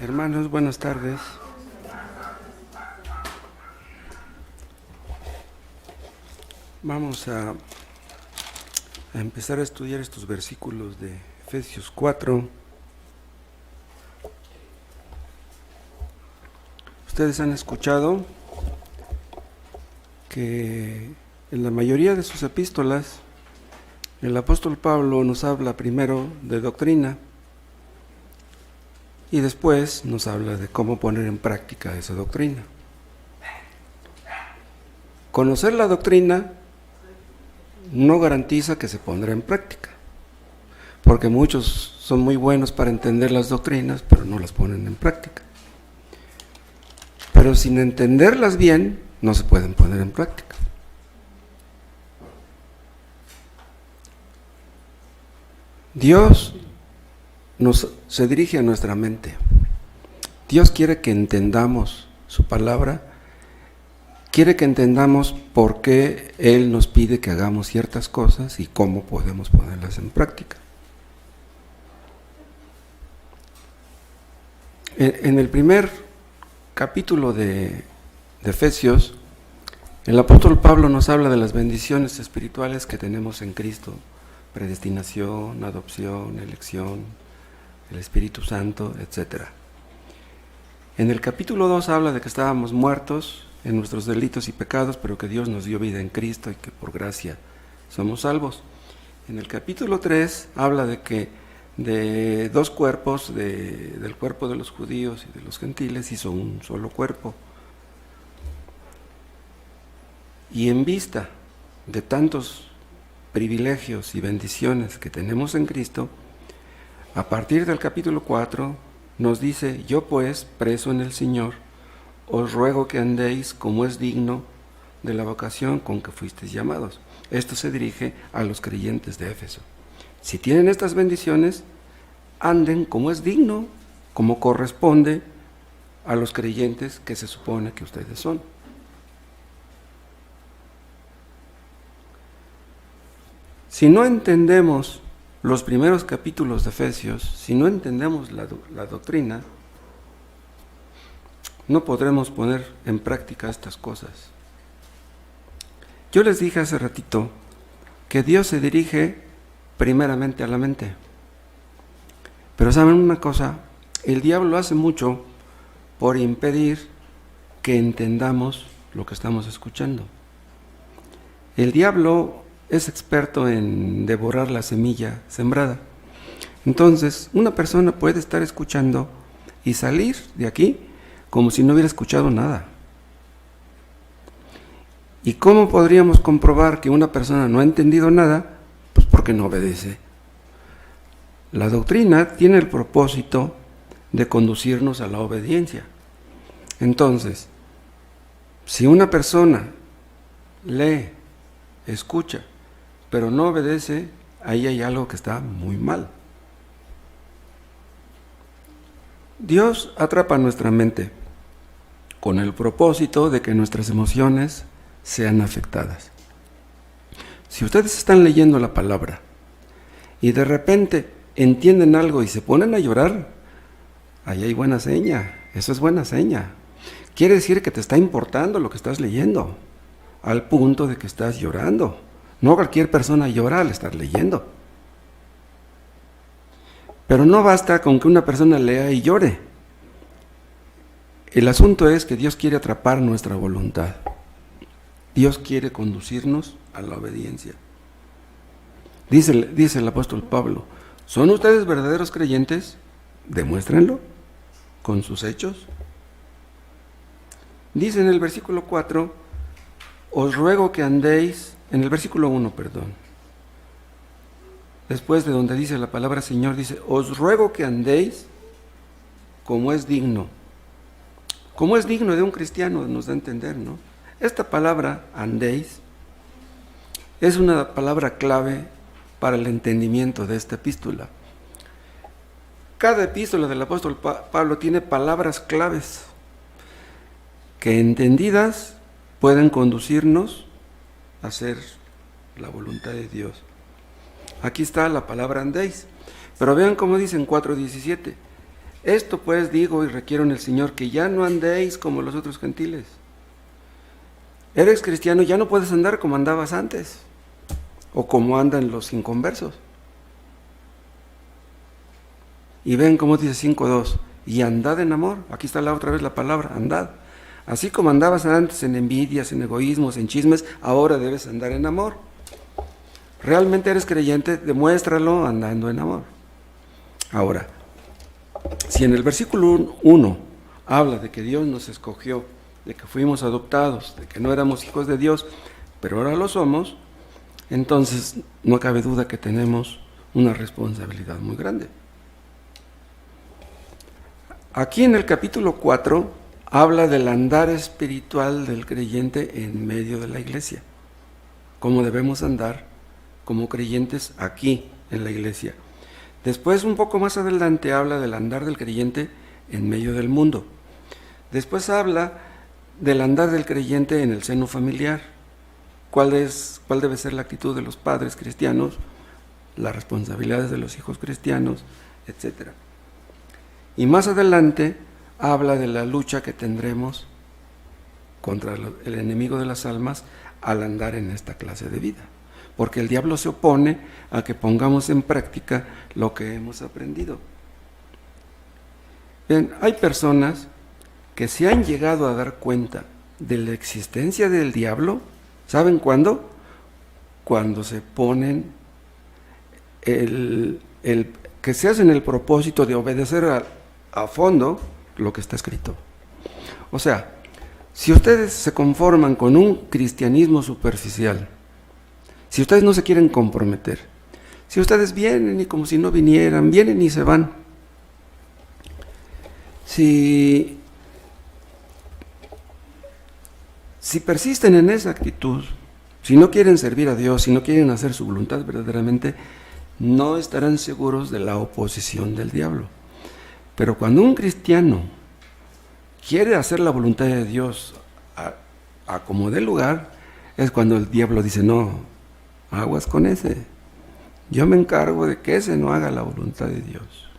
Hermanos, buenas tardes. Vamos a empezar a estudiar estos versículos de Efesios 4. Ustedes han escuchado que en la mayoría de sus epístolas el apóstol Pablo nos habla primero de doctrina y después nos habla de cómo poner en práctica esa doctrina. Conocer la doctrina no garantiza que se pondrá en práctica, porque muchos son muy buenos para entender las doctrinas, pero no las ponen en práctica. Pero sin entenderlas bien, no se pueden poner en práctica. Dios se dirige a nuestra mente. Dios quiere que entendamos su palabra, quiere que entendamos por qué Él nos pide que hagamos ciertas cosas y cómo podemos ponerlas en práctica. En el primer capítulo de Efesios, el apóstol Pablo nos habla de las bendiciones espirituales que tenemos en Cristo: predestinación, adopción, elección, el Espíritu Santo, etc. En el capítulo 2 habla de que estábamos muertos en nuestros delitos y pecados, pero que Dios nos dio vida en Cristo y que por gracia somos salvos. En el capítulo 3 habla de que de dos cuerpos, del cuerpo de los judíos y de los gentiles, hizo un solo cuerpo. Y en vista de tantos privilegios y bendiciones que tenemos en Cristo, a partir del capítulo 4 nos dice: yo pues, preso en el Señor, os ruego que andéis como es digno de la vocación con que fuisteis llamados. Esto se dirige a los creyentes de Éfeso. Si tienen estas bendiciones, anden como es digno, como corresponde a los creyentes que se supone que ustedes son. Si no entendemos los primeros capítulos de Efesios, si no entendemos la doctrina, no podremos poner en práctica estas cosas. Yo les dije hace ratito que Dios se dirige primeramente a la mente. Pero ¿saben una cosa? El diablo hace mucho por impedir que entendamos lo que estamos escuchando. El diablo es experto en devorar la semilla sembrada. Entonces, una persona puede estar escuchando y salir de aquí como si no hubiera escuchado nada. ¿Y cómo podríamos comprobar que una persona no ha entendido nada? Pues porque no obedece. La doctrina tiene el propósito de conducirnos a la obediencia. Entonces, si una persona lee, escucha, pero no obedece, ahí hay algo que está muy mal. Dios atrapa nuestra mente con el propósito de que nuestras emociones sean afectadas. Si ustedes están leyendo la palabra y de repente entienden algo y se ponen a llorar, ahí hay buena seña, eso es buena seña. Quiere decir que te está importando lo que estás leyendo, al punto de que estás llorando. No cualquier persona llora al estar leyendo. Pero no basta con que una persona lea y llore. El asunto es que Dios quiere atrapar nuestra voluntad. Dios quiere conducirnos a la obediencia. Dice el apóstol Pablo: ¿son ustedes verdaderos creyentes? Demuéstrenlo con sus hechos. Dice en el versículo 4, os ruego que andéis, en el versículo 1, perdón, después de donde dice la palabra Señor, dice: os ruego que andéis como es digno. Como es digno de un cristiano, nos da a entender, ¿no? Esta palabra, andéis, es una palabra clave para el entendimiento de esta epístola. Cada epístola del apóstol Pablo tiene palabras claves que, entendidas, pueden conducirnos a hacer la voluntad de Dios. Aquí está la palabra andéis, pero vean cómo dice en 4:17: Esto pues digo y requiero en el Señor, que ya no andéis como los otros gentiles. Eres cristiano, ya no puedes andar como andabas antes, o como andan los inconversos. Y ven cómo dice 5:2, y andad en amor. Aquí está otra vez la palabra, andad. Así como andabas antes en envidias, en egoísmos, en chismes, ahora debes andar en amor. Realmente eres creyente, demuéstralo andando en amor. Ahora, si en el versículo 1 habla de que Dios nos escogió, de que fuimos adoptados, de que no éramos hijos de Dios, pero ahora lo somos, entonces no cabe duda que tenemos una responsabilidad muy grande. Aquí en el capítulo 4 habla del andar espiritual del creyente en medio de la iglesia, cómo debemos andar como creyentes aquí en la iglesia. Después, un poco más adelante, habla del andar del creyente en medio del mundo. Después habla del andar del creyente en el seno familiar. ¿Cuál debe ser la actitud de los padres cristianos? Las responsabilidades de los hijos cristianos, etc. Y más adelante habla de la lucha que tendremos contra el enemigo de las almas al andar en esta clase de vida. Porque el diablo se opone a que pongamos en práctica lo que hemos aprendido. Bien, hay personas que se han llegado a dar cuenta de la existencia del diablo. ¿Saben cuándo? Cuando se ponen que se hacen el propósito de obedecer a fondo lo que está escrito. O sea, si ustedes se conforman con un cristianismo superficial, si ustedes no se quieren comprometer, si ustedes vienen y como si no vinieran, vienen y se van, si persisten en esa actitud, si no quieren servir a Dios, si no quieren hacer su voluntad verdaderamente, no estarán seguros de la oposición del diablo. Pero cuando un cristiano quiere hacer la voluntad de Dios a como dé lugar, es cuando el diablo dice, no, aguas con ese. Yo me encargo de que ese no haga la voluntad de Dios.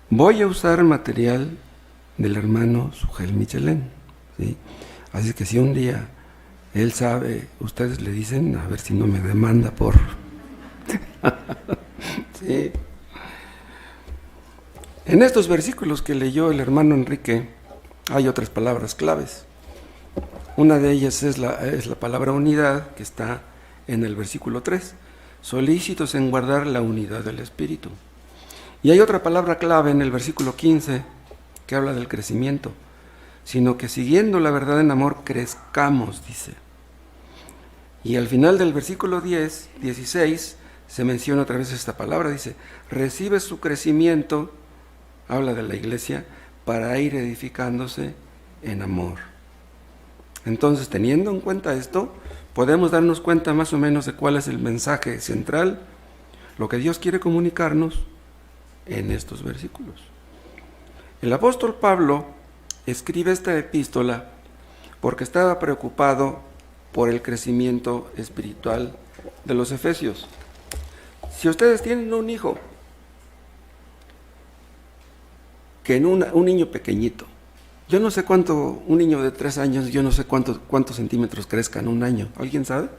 Voy a usar material del hermano Sugel Michelén, ¿sí? Así que si un día él sabe, ustedes le dicen, a ver si no me demanda por... ¿Sí? En estos versículos que leyó el hermano Enrique, hay otras palabras claves. Una de ellas es la palabra unidad, que está en el versículo 3, solícitos en guardar la unidad del Espíritu. Y hay otra palabra clave en el versículo 15, que habla del crecimiento, sino que siguiendo la verdad en amor crezcamos, dice. Y al final del versículo 16, se menciona otra vez esta palabra, dice, recibe su crecimiento, habla de la iglesia, para ir edificándose en amor. Entonces, teniendo en cuenta esto, podemos darnos cuenta más o menos de cuál es el mensaje central, lo que Dios quiere comunicarnos en estos versículos. El apóstol Pablo escribe esta epístola porque estaba preocupado por el crecimiento espiritual de los efesios. Si ustedes tienen un hijo, un niño pequeñito, yo no sé cuánto, un niño de 3 años, yo no sé cuántos centímetros crezca en un año. ¿Alguien sabe?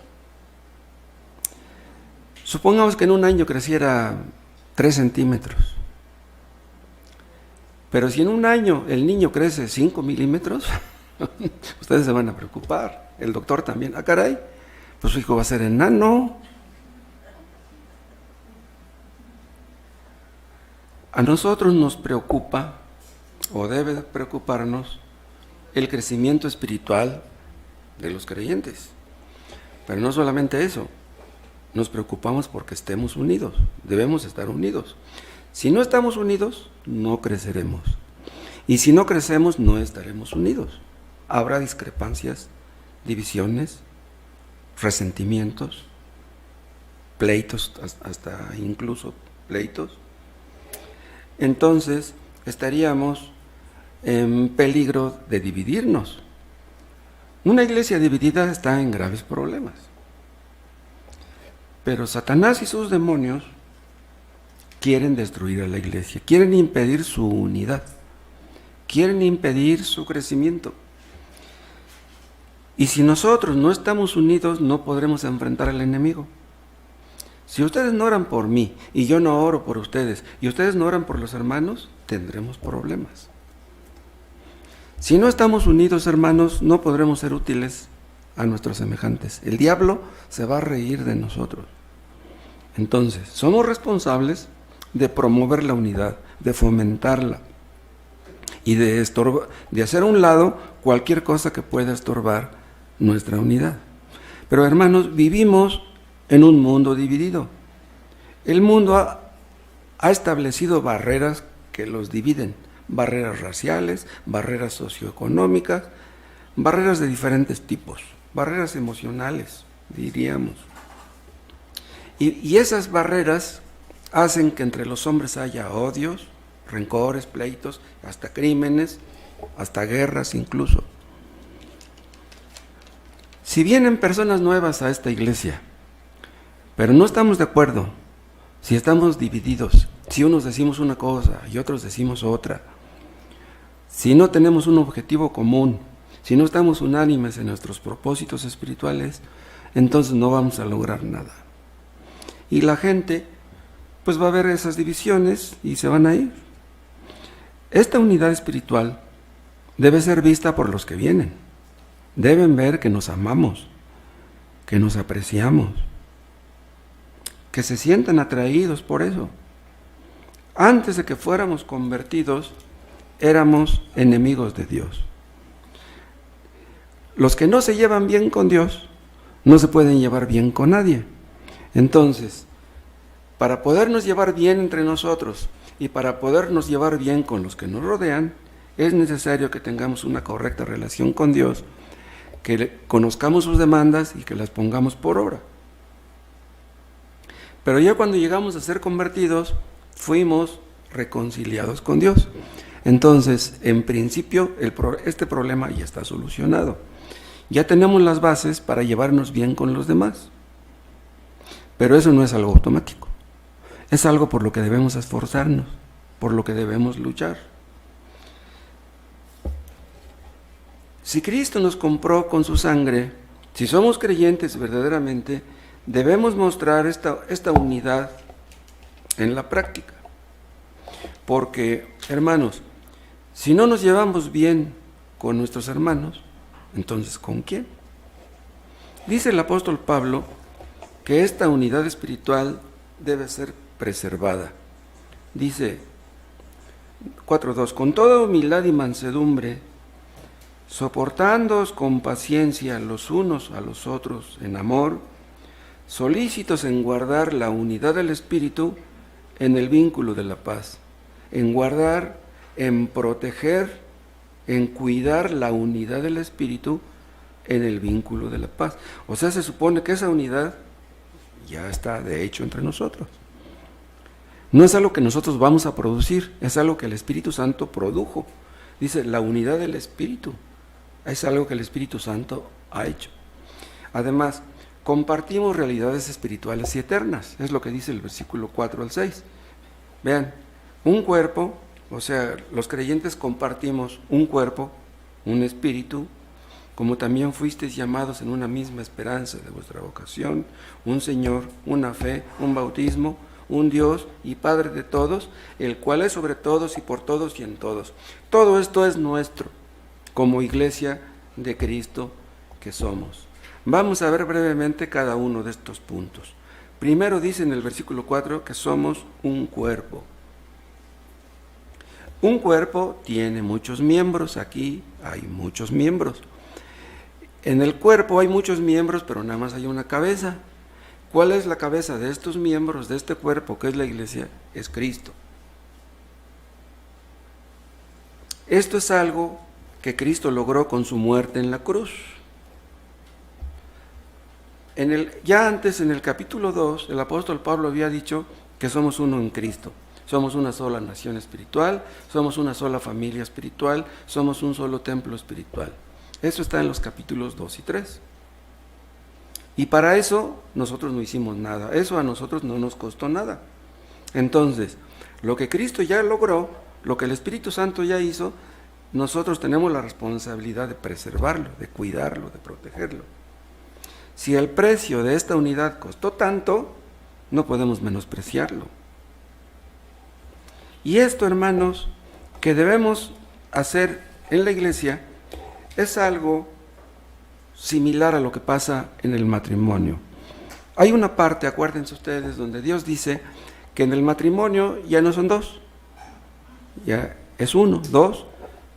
Supongamos que en un año creciera 3 centímetros. Pero si en un año el niño crece 5 milímetros, ustedes se van a preocupar. El doctor también. Ah, caray, pues su hijo va a ser enano. A nosotros nos preocupa, o debe preocuparnos, el crecimiento espiritual de los creyentes. Pero no solamente eso, nos preocupamos porque estemos unidos, debemos estar unidos. Si no estamos unidos, no creceremos. Y si no crecemos, no estaremos unidos. Habrá discrepancias, divisiones, resentimientos, pleitos, hasta incluso pleitos. Entonces, estaríamos en peligro de dividirnos. Una iglesia dividida está en graves problemas. Pero Satanás y sus demonios quieren destruir a la iglesia, quieren impedir su unidad, quieren impedir su crecimiento. Y si nosotros no estamos unidos, no podremos enfrentar al enemigo. Si ustedes no oran por mí y yo no oro por ustedes y ustedes no oran por los hermanos, tendremos problemas. Si no estamos unidos, hermanos, no podremos ser útiles a nuestros semejantes. El diablo se va a reír de nosotros. Entonces, somos responsables de promover la unidad, de fomentarla y de hacer a un lado cualquier cosa que pueda estorbar nuestra unidad. Pero hermanos, vivimos en un mundo dividido. El mundo ha establecido barreras que los dividen, barreras raciales, barreras socioeconómicas, barreras de diferentes tipos, barreras emocionales, diríamos. Y esas barreras hacen que entre los hombres haya odios, rencores, pleitos, hasta crímenes, hasta guerras incluso. Si vienen personas nuevas a esta iglesia, pero no estamos de acuerdo, si estamos divididos, si unos decimos una cosa y otros decimos otra, si no tenemos un objetivo común, si no estamos unánimes en nuestros propósitos espirituales, entonces no vamos a lograr nada. Y la gente pues va a ver esas divisiones y se van a ir. Esta unidad espiritual debe ser vista por los que vienen. Deben ver que nos amamos, que nos apreciamos, que se sientan atraídos por eso. Antes de que fuéramos convertidos, éramos enemigos de Dios. Los que no se llevan bien con Dios, no se pueden llevar bien con nadie. Entonces, para podernos llevar bien entre nosotros y para podernos llevar bien con los que nos rodean, es necesario que tengamos una correcta relación con Dios, que conozcamos sus demandas y que las pongamos por obra. Pero ya cuando llegamos a ser convertidos, fuimos reconciliados con Dios. Entonces, en principio, este problema ya está solucionado. Ya tenemos las bases para llevarnos bien con los demás. Pero eso no es algo automático. Es algo por lo que debemos esforzarnos, por lo que debemos luchar. Si Cristo nos compró con su sangre, si somos creyentes verdaderamente, debemos mostrar esta unidad en la práctica. Porque, hermanos, si no nos llevamos bien con nuestros hermanos, entonces ¿con quién? Dice el apóstol Pablo que esta unidad espiritual debe ser preservada. Dice 4:2, con toda humildad y mansedumbre, soportándoos con paciencia los unos a los otros en amor, solícitos en guardar la unidad del Espíritu en el vínculo de la paz, en guardar, en proteger, en cuidar la unidad del Espíritu en el vínculo de la paz. O sea, se supone que esa unidad ya está de hecho entre nosotros. No es algo que nosotros vamos a producir, es algo que el Espíritu Santo produjo. Dice, la unidad del Espíritu es algo que el Espíritu Santo ha hecho. Además, compartimos realidades espirituales y eternas, es lo que dice el versículo 4 al 6. Vean, un cuerpo, o sea, los creyentes compartimos un cuerpo, un espíritu, como también fuisteis llamados en una misma esperanza de vuestra vocación, un Señor, una fe, un bautismo, un Dios y Padre de todos, el cual es sobre todos y por todos y en todos. Todo esto es nuestro, como iglesia de Cristo que somos. Vamos a ver brevemente cada uno de estos puntos. Primero dice en el versículo 4 que somos un cuerpo. Un cuerpo tiene muchos miembros, aquí hay muchos miembros. En el cuerpo hay muchos miembros, pero nada más hay una cabeza. ¿Cuál es la cabeza de estos miembros, de este cuerpo que es la iglesia? Es Cristo. Esto es algo que Cristo logró con su muerte en la cruz. Ya antes, en el capítulo 2, el apóstol Pablo había dicho que somos uno en Cristo. Somos una sola nación espiritual, somos una sola familia espiritual, somos un solo templo espiritual. Eso está en los capítulos 2 y 3. Y para eso nosotros no hicimos nada, eso a nosotros no nos costó nada. Entonces, lo que Cristo ya logró, lo que el Espíritu Santo ya hizo, nosotros tenemos la responsabilidad de preservarlo, de cuidarlo, de protegerlo. Si el precio de esta unidad costó tanto, no podemos menospreciarlo. Y esto, hermanos, que debemos hacer en la iglesia, es algo similar a lo que pasa en el matrimonio. Hay una parte, acuérdense ustedes, donde Dios dice que en el matrimonio ya no son dos, ya es uno, dos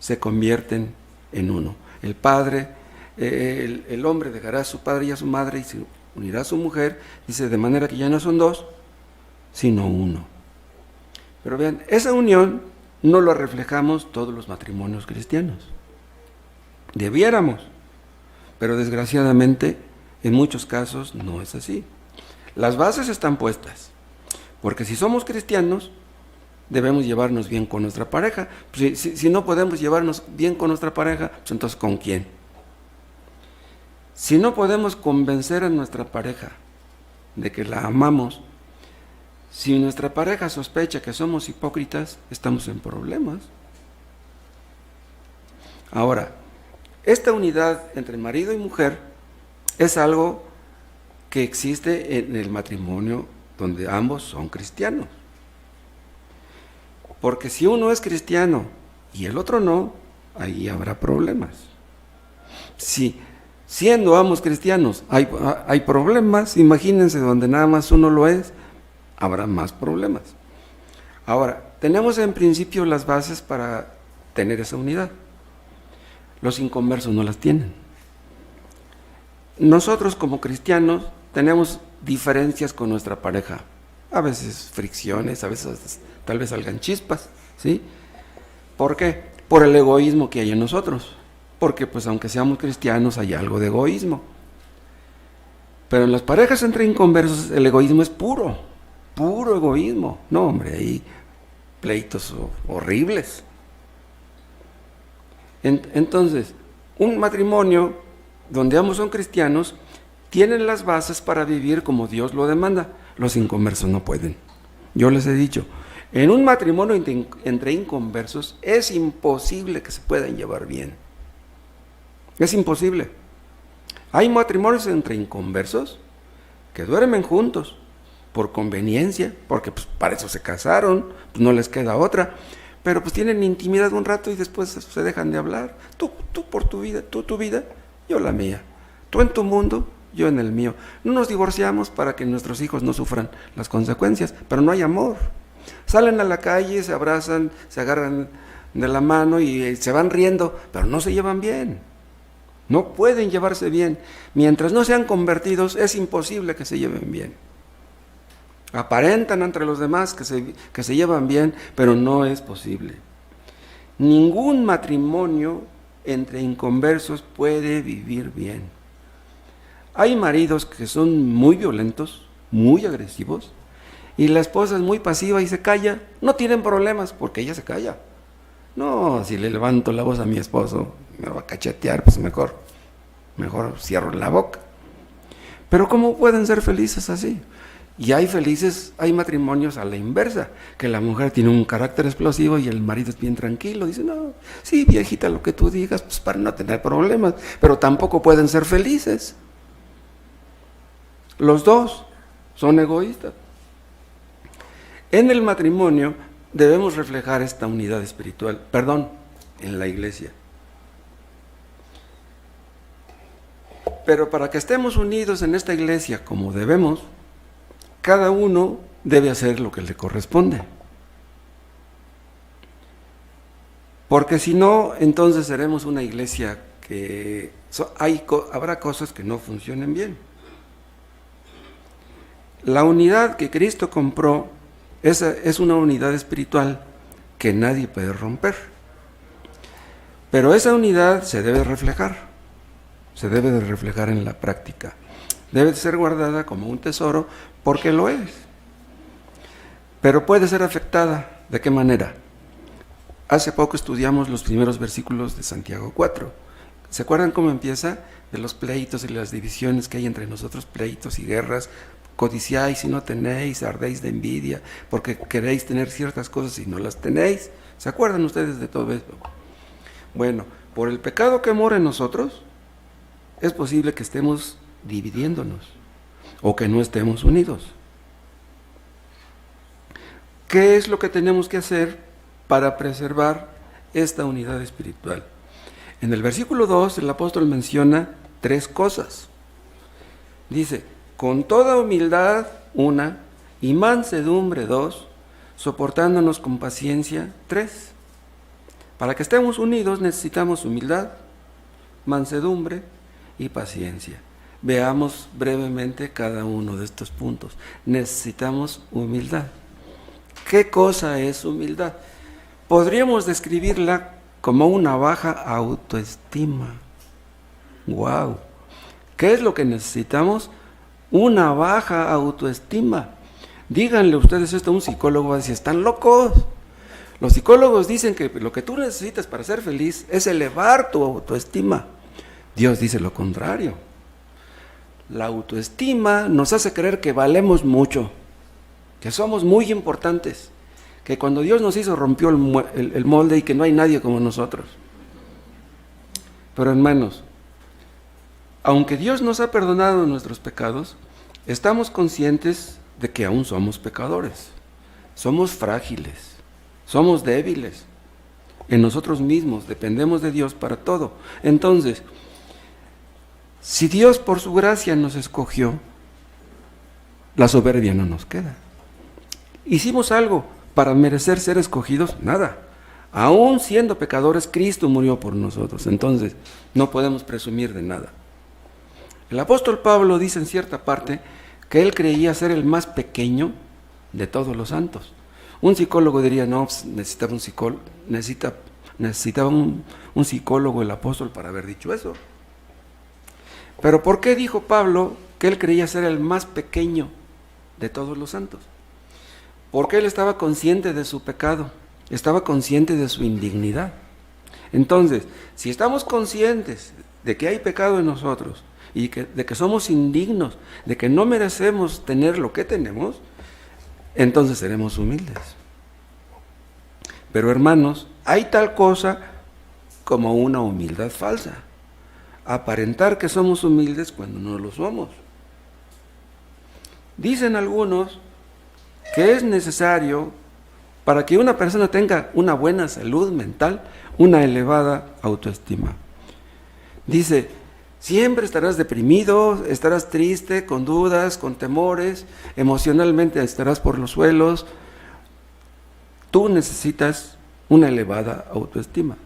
se convierten en uno. El padre, el hombre dejará a su padre y a su madre y se unirá a su mujer, dice, de manera que ya no son dos, sino uno. Pero vean, esa unión no la reflejamos todos los matrimonios cristianos. Debiéramos, pero desgraciadamente en muchos casos no es así. Las bases están puestas, porque si somos cristianos, debemos llevarnos bien con nuestra pareja. Si no podemos llevarnos bien con nuestra pareja, pues entonces ¿con quién? Si no podemos convencer a nuestra pareja de que la amamos, si nuestra pareja sospecha que somos hipócritas, estamos en problemas. Ahora, esta unidad entre marido y mujer es algo que existe en el matrimonio donde ambos son cristianos. Porque si uno es cristiano y el otro no, ahí habrá problemas. Si siendo ambos cristianos hay problemas, imagínense donde nada más uno lo es, habrá más problemas. Ahora, tenemos en principio las bases para tener esa unidad. Los inconversos no las tienen. Nosotros como cristianos tenemos diferencias con nuestra pareja. A veces fricciones, a veces tal vez salgan chispas, ¿sí? ¿Por qué? Por el egoísmo que hay en nosotros. Porque pues aunque seamos cristianos hay algo de egoísmo. Pero en las parejas entre inconversos el egoísmo es puro egoísmo. No, hombre, hay pleitos horribles. Entonces, un matrimonio donde ambos son cristianos tienen las bases para vivir como Dios lo demanda. Los inconversos no pueden. Yo les he dicho, en un matrimonio entre inconversos es imposible que se puedan llevar bien. Es imposible. Hay matrimonios entre inconversos que duermen juntos por conveniencia, porque pues para eso se casaron, pues no les queda otra. Pero pues tienen intimidad un rato y después se dejan de hablar. Tú por tu vida, tú tu vida, yo la mía. Tú en tu mundo, yo en el mío. No nos divorciamos para que nuestros hijos no sufran las consecuencias, pero no hay amor. Salen a la calle, se abrazan, se agarran de la mano y se van riendo, pero no se llevan bien. No pueden llevarse bien. Mientras no sean convertidos, es imposible que se lleven bien. Aparentan entre los demás que se llevan bien, pero no es posible. Ningún matrimonio entre inconversos puede vivir bien. Hay maridos que son muy violentos, muy agresivos, y la esposa es muy pasiva y se calla. No tienen problemas porque ella se calla. No, si le levanto la voz a mi esposo, me va a cachetear, pues mejor cierro la boca. Pero ¿cómo pueden ser felices así? Y hay matrimonios a la inversa, que la mujer tiene un carácter explosivo y el marido es bien tranquilo. Dice, no, sí, viejita, lo que tú digas, pues para no tener problemas, pero tampoco pueden ser felices. Los dos son egoístas. En el matrimonio debemos reflejar esta unidad espiritual, en la iglesia. Pero para que estemos unidos en esta iglesia como debemos, cada uno debe hacer lo que le corresponde. Porque si no, entonces seremos una iglesia que habrá cosas que no funcionen bien. La unidad que Cristo compró es una unidad espiritual que nadie puede romper. Pero esa unidad se debe reflejar en la práctica. Debe ser guardada como un tesoro porque lo es. Pero puede ser afectada. ¿De qué manera? Hace poco estudiamos los primeros versículos de Santiago 4. ¿Se acuerdan cómo empieza? De los pleitos y las divisiones que hay entre nosotros, pleitos y guerras, codiciáis y no tenéis, ardéis de envidia, porque queréis tener ciertas cosas y no las tenéis. ¿Se acuerdan ustedes de todo esto? Bueno, por el pecado que mora en nosotros, es posible que estemos dividiéndonos o que no estemos unidos. ¿Qué es lo que tenemos que hacer para preservar esta unidad espiritual? En el versículo 2 el apóstol menciona 3 cosas. Dice, con toda humildad, 1, y mansedumbre, 2, soportándonos con paciencia, 3. Para que estemos unidos necesitamos humildad, mansedumbre y paciencia. Veamos brevemente cada uno de estos puntos. Necesitamos humildad. ¿Qué cosa es humildad? Podríamos describirla como una baja autoestima. ¡Wow! ¿Qué es lo que necesitamos? Una baja autoestima. Díganle ustedes esto a un psicólogo, va a decir, ¿están locos? Los psicólogos dicen que lo que tú necesitas para ser feliz es elevar tu autoestima. Dios dice lo contrario. La autoestima nos hace creer que valemos mucho, que somos muy importantes, que cuando Dios nos hizo rompió el molde y que no hay nadie como nosotros. Pero hermanos, aunque Dios nos ha perdonado nuestros pecados, estamos conscientes de que aún somos pecadores, somos frágiles, somos débiles en nosotros mismos, dependemos de Dios para todo. Entonces, si Dios por su gracia nos escogió, la soberbia no nos queda. ¿Hicimos algo para merecer ser escogidos? Nada. Aún siendo pecadores, Cristo murió por nosotros. Entonces, no podemos presumir de nada. El apóstol Pablo dice en cierta parte que él creía ser el más pequeño de todos los santos. Un psicólogo diría, no, necesitaba un psicólogo el apóstol para haber dicho eso. Pero ¿por qué dijo Pablo que él creía ser el más pequeño de todos los santos? Porque él estaba consciente de su pecado, estaba consciente de su indignidad. Entonces, si estamos conscientes de que hay pecado en nosotros y de que somos indignos, de que no merecemos tener lo que tenemos, entonces seremos humildes. Pero hermanos, hay tal cosa como una humildad falsa. Aparentar que somos humildes cuando no lo somos. Dicen algunos que es necesario para que una persona tenga una buena salud mental, una elevada autoestima. Dice, siempre estarás deprimido, estarás triste, con dudas, con temores, emocionalmente estarás por los suelos. Tú necesitas una elevada autoestima.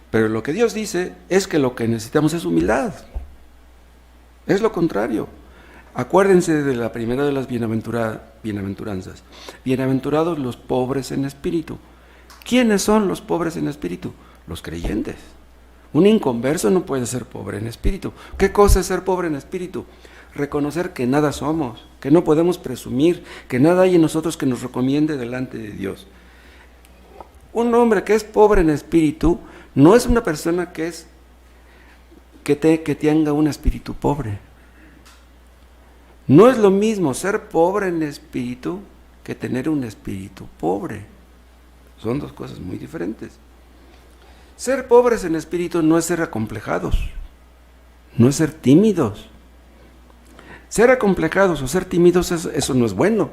Pero lo que Dios dice es que lo que necesitamos es humildad. Es lo contrario. Acuérdense de la primera de las bienaventuranzas. Bienaventurados los pobres en espíritu. ¿Quiénes son los pobres en espíritu? Los creyentes. Un inconverso no puede ser pobre en espíritu. ¿Qué cosa es ser pobre en espíritu? Reconocer que nada somos, que no podemos presumir, que nada hay en nosotros que nos recomiende delante de Dios. Un hombre que es pobre en espíritu no es una persona que tenga un espíritu pobre. No es lo mismo ser pobre en espíritu que tener un espíritu pobre. Son dos cosas muy diferentes. Ser pobres en espíritu no es ser acomplejados, no es ser tímidos. Ser acomplejados o ser tímidos, eso no es bueno.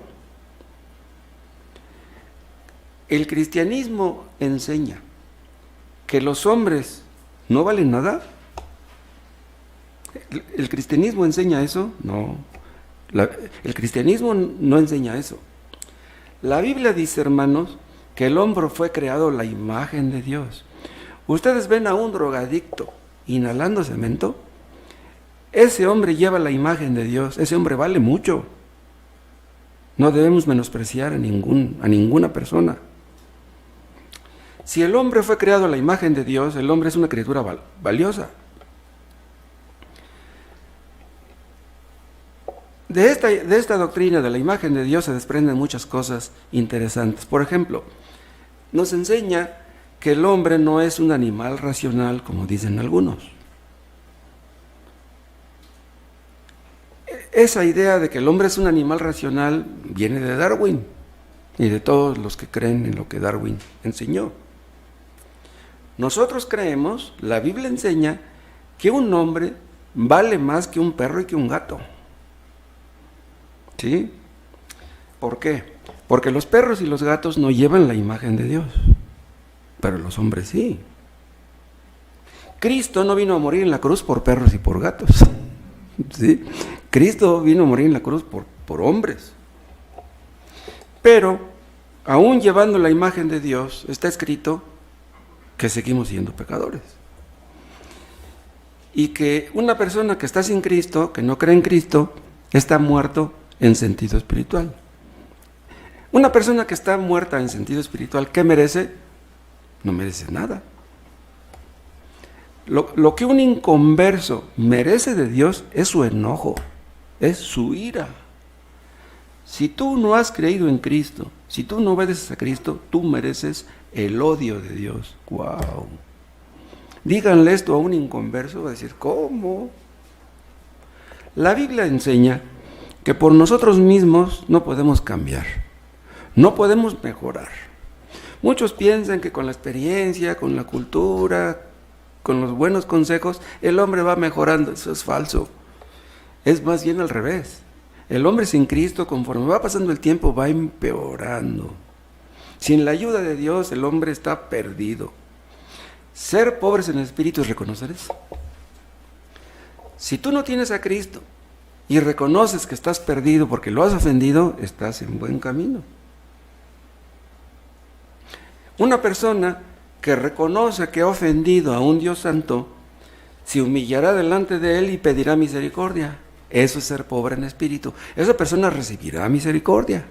El cristianismo enseña que los hombres no valen nada. ¿El cristianismo enseña eso? No. El cristianismo no enseña eso. La Biblia dice, hermanos, que el hombre fue creado a la imagen de Dios. Ustedes ven a un drogadicto inhalando cemento. Ese hombre lleva la imagen de Dios. Ese hombre vale mucho. No debemos menospreciar a ninguna persona. Si el hombre fue creado a la imagen de Dios, el hombre es una criatura valiosa. De esta doctrina de la imagen de Dios se desprenden muchas cosas interesantes. Por ejemplo, nos enseña que el hombre no es un animal racional, como dicen algunos. Esa idea de que el hombre es un animal racional viene de Darwin y de todos los que creen en lo que Darwin enseñó. Nosotros creemos, la Biblia enseña, que un hombre vale más que un perro y que un gato. ¿Sí? ¿Por qué? Porque los perros y los gatos no llevan la imagen de Dios, pero los hombres sí. Cristo no vino a morir en la cruz por perros y por gatos. ¿Sí? Cristo vino a morir en la cruz por hombres. Pero, aún llevando la imagen de Dios, está escrito que seguimos siendo pecadores. Y que una persona que está sin Cristo, que no cree en Cristo, está muerto en sentido espiritual. Una persona que está muerta en sentido espiritual, ¿qué merece? No merece nada. Lo que un inconverso merece de Dios es su enojo, es su ira. Si tú no has creído en Cristo, si tú no obedeces a Cristo, tú mereces el odio de Dios. ¡Wow! Díganle esto a un inconverso, va a decir, ¿cómo? La Biblia enseña que por nosotros mismos no podemos cambiar, no podemos mejorar. Muchos piensan que con la experiencia, con la cultura, con los buenos consejos, el hombre va mejorando. Eso es falso. Es más bien al revés. El hombre sin Cristo, conforme va pasando el tiempo, va empeorando. Sin la ayuda de Dios, el hombre está perdido. Ser pobres en espíritu es reconocer eso. Si tú no tienes a Cristo y reconoces que estás perdido porque lo has ofendido, estás en buen camino. Una persona que reconoce que ha ofendido a un Dios santo, se humillará delante de él y pedirá misericordia. Eso es ser pobre en espíritu. Esa persona recibirá misericordia.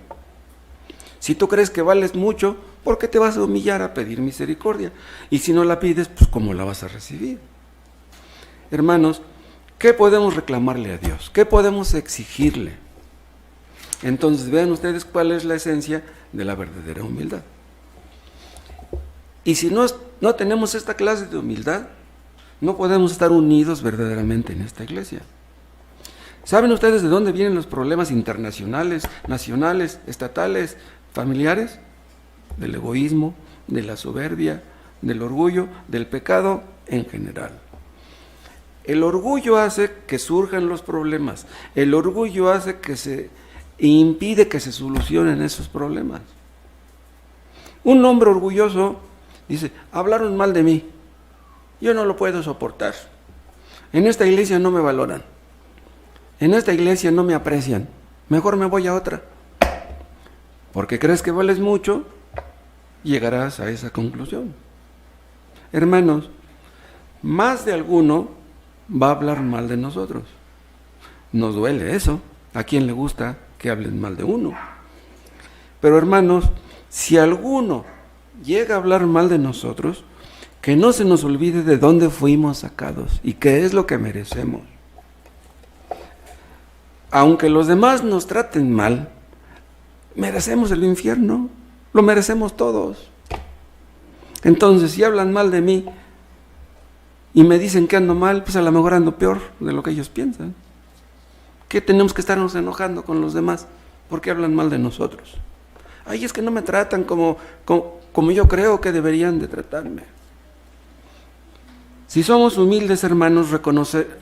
Si tú crees que vales mucho, ¿por qué te vas a humillar a pedir misericordia? Y si no la pides, pues ¿cómo la vas a recibir? Hermanos, ¿qué podemos reclamarle a Dios? ¿Qué podemos exigirle? Entonces vean ustedes cuál es la esencia de la verdadera humildad. Y si no tenemos esta clase de humildad, no podemos estar unidos verdaderamente en esta iglesia. ¿Saben ustedes de dónde vienen los problemas internacionales, nacionales, estatales, familiares? Del egoísmo, de la soberbia, del orgullo, del pecado en general. El orgullo hace que surjan los problemas. El orgullo hace que impide que se solucionen esos problemas. Un hombre orgulloso dice, hablaron mal de mí, yo no lo puedo soportar. En esta iglesia no me valoran, en esta iglesia no me aprecian, mejor me voy a otra. Porque crees que vales mucho, llegarás a esa conclusión. Hermanos, más de alguno va a hablar mal de nosotros. Nos duele eso. ¿A quién le gusta que hablen mal de uno? Pero hermanos, si alguno llega a hablar mal de nosotros, que no se nos olvide de dónde fuimos sacados y qué es lo que merecemos. Aunque los demás nos traten mal, merecemos el infierno, lo merecemos todos. Entonces, si hablan mal de mí y me dicen que ando mal, pues a lo mejor ando peor de lo que ellos piensan. ¿Qué tenemos que estarnos enojando con los demás? ¿Por qué hablan mal de nosotros? Ay, es que no me tratan como yo creo que deberían de tratarme. Si somos humildes, hermanos,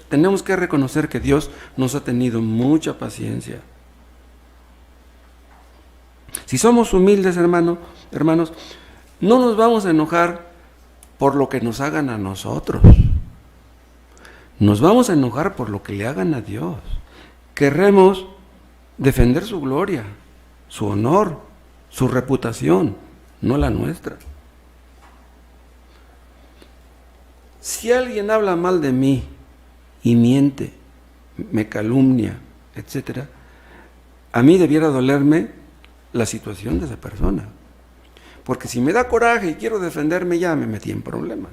tenemos que reconocer que Dios nos ha tenido mucha paciencia. Si somos humildes, hermanos, no nos vamos a enojar por lo que nos hagan a nosotros. Nos vamos a enojar por lo que le hagan a Dios. Querremos defender su gloria, su honor, su reputación, no la nuestra. Si alguien habla mal de mí y miente, me calumnia, etc., a mí debiera dolerme la situación de esa persona. Porque si me da coraje y quiero defenderme, ya me metí en problemas.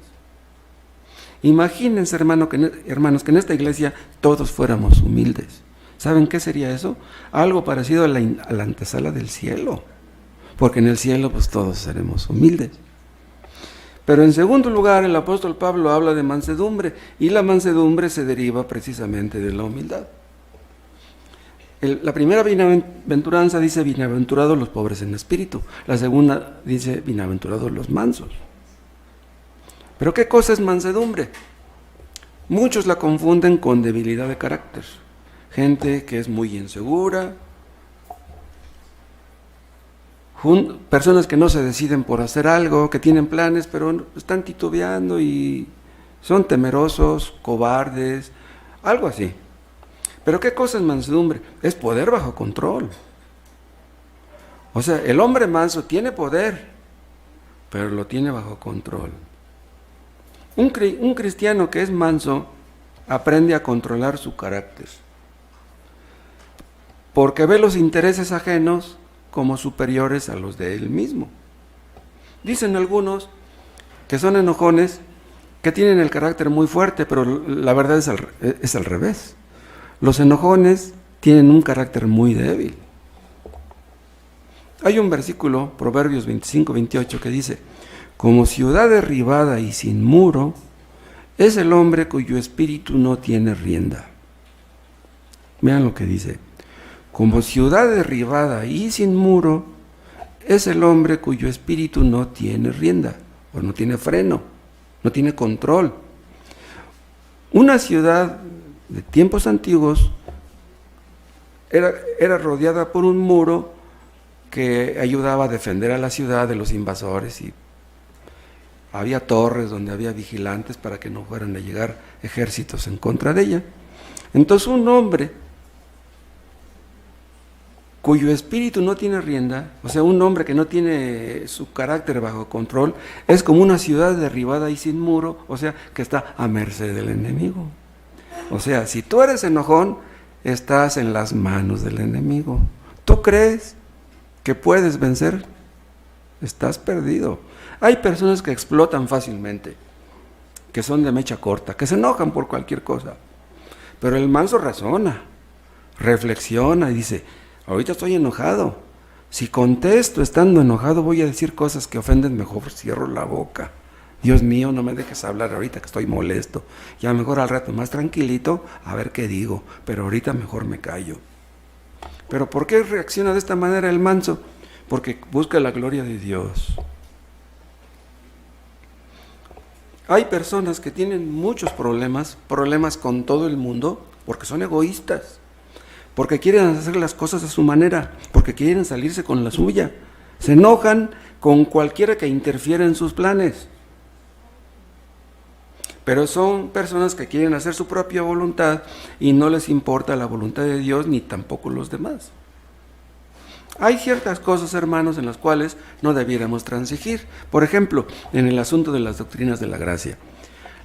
Imagínense, hermanos, que en esta iglesia todos fuéramos humildes. ¿Saben qué sería eso? Algo parecido a la antesala del cielo. Porque en el cielo pues todos seremos humildes. Pero en segundo lugar, el apóstol Pablo habla de mansedumbre, y la mansedumbre se deriva precisamente de la humildad. La primera bienaventuranza dice, bienaventurados los pobres en espíritu. La segunda dice, bienaventurados los mansos. Pero ¿qué cosa es mansedumbre? Muchos la confunden con debilidad de carácter. Gente que es muy insegura, personas que no se deciden por hacer algo, que tienen planes, pero están titubeando y son temerosos, cobardes, algo así. Pero ¿qué cosa es mansedumbre? Es poder bajo control. O sea, el hombre manso tiene poder, pero lo tiene bajo control. Un cristiano que es manso aprende a controlar su carácter, porque ve los intereses ajenos como superiores a los de él mismo. Dicen algunos que son enojones, que tienen el carácter muy fuerte, pero la verdad es al revés. Los enojones tienen un carácter muy débil. Hay un versículo, Proverbios 25-28, que dice: como ciudad derribada y sin muro, es el hombre cuyo espíritu no tiene rienda. Vean lo que dice. Como ciudad derribada y sin muro, es el hombre cuyo espíritu no tiene rienda, o no tiene freno, no tiene control. Una ciudad de tiempos antiguos era rodeada por un muro que ayudaba a defender a la ciudad de los invasores, y había torres donde había vigilantes para que no fueran a llegar ejércitos en contra de ella. Entonces un hombre cuyo espíritu no tiene rienda, o sea, un hombre que no tiene su carácter bajo control, es como una ciudad derribada y sin muro, o sea, que está a merced del enemigo. O sea, si tú eres enojón, estás en las manos del enemigo. ¿Tú crees que puedes vencer? Estás perdido. Hay personas que explotan fácilmente, que son de mecha corta, que se enojan por cualquier cosa. Pero el manso razona, reflexiona y dice: ahorita estoy enojado. Si contesto estando enojado, voy a decir cosas que ofenden, mejor cierro la boca. Dios mío, no me dejes hablar ahorita que estoy molesto. Ya mejor al rato más tranquilito, a ver qué digo, pero ahorita mejor me callo. ¿Pero por qué reacciona de esta manera el manso? Porque busca la gloria de Dios. Hay personas que tienen muchos problemas con todo el mundo, porque son egoístas, porque quieren hacer las cosas a su manera, porque quieren salirse con la suya. Se enojan con cualquiera que interfiere en sus planes. Pero son personas que quieren hacer su propia voluntad y no les importa la voluntad de Dios ni tampoco los demás. Hay ciertas cosas, hermanos, en las cuales no debiéramos transigir. Por ejemplo, en el asunto de las doctrinas de la gracia.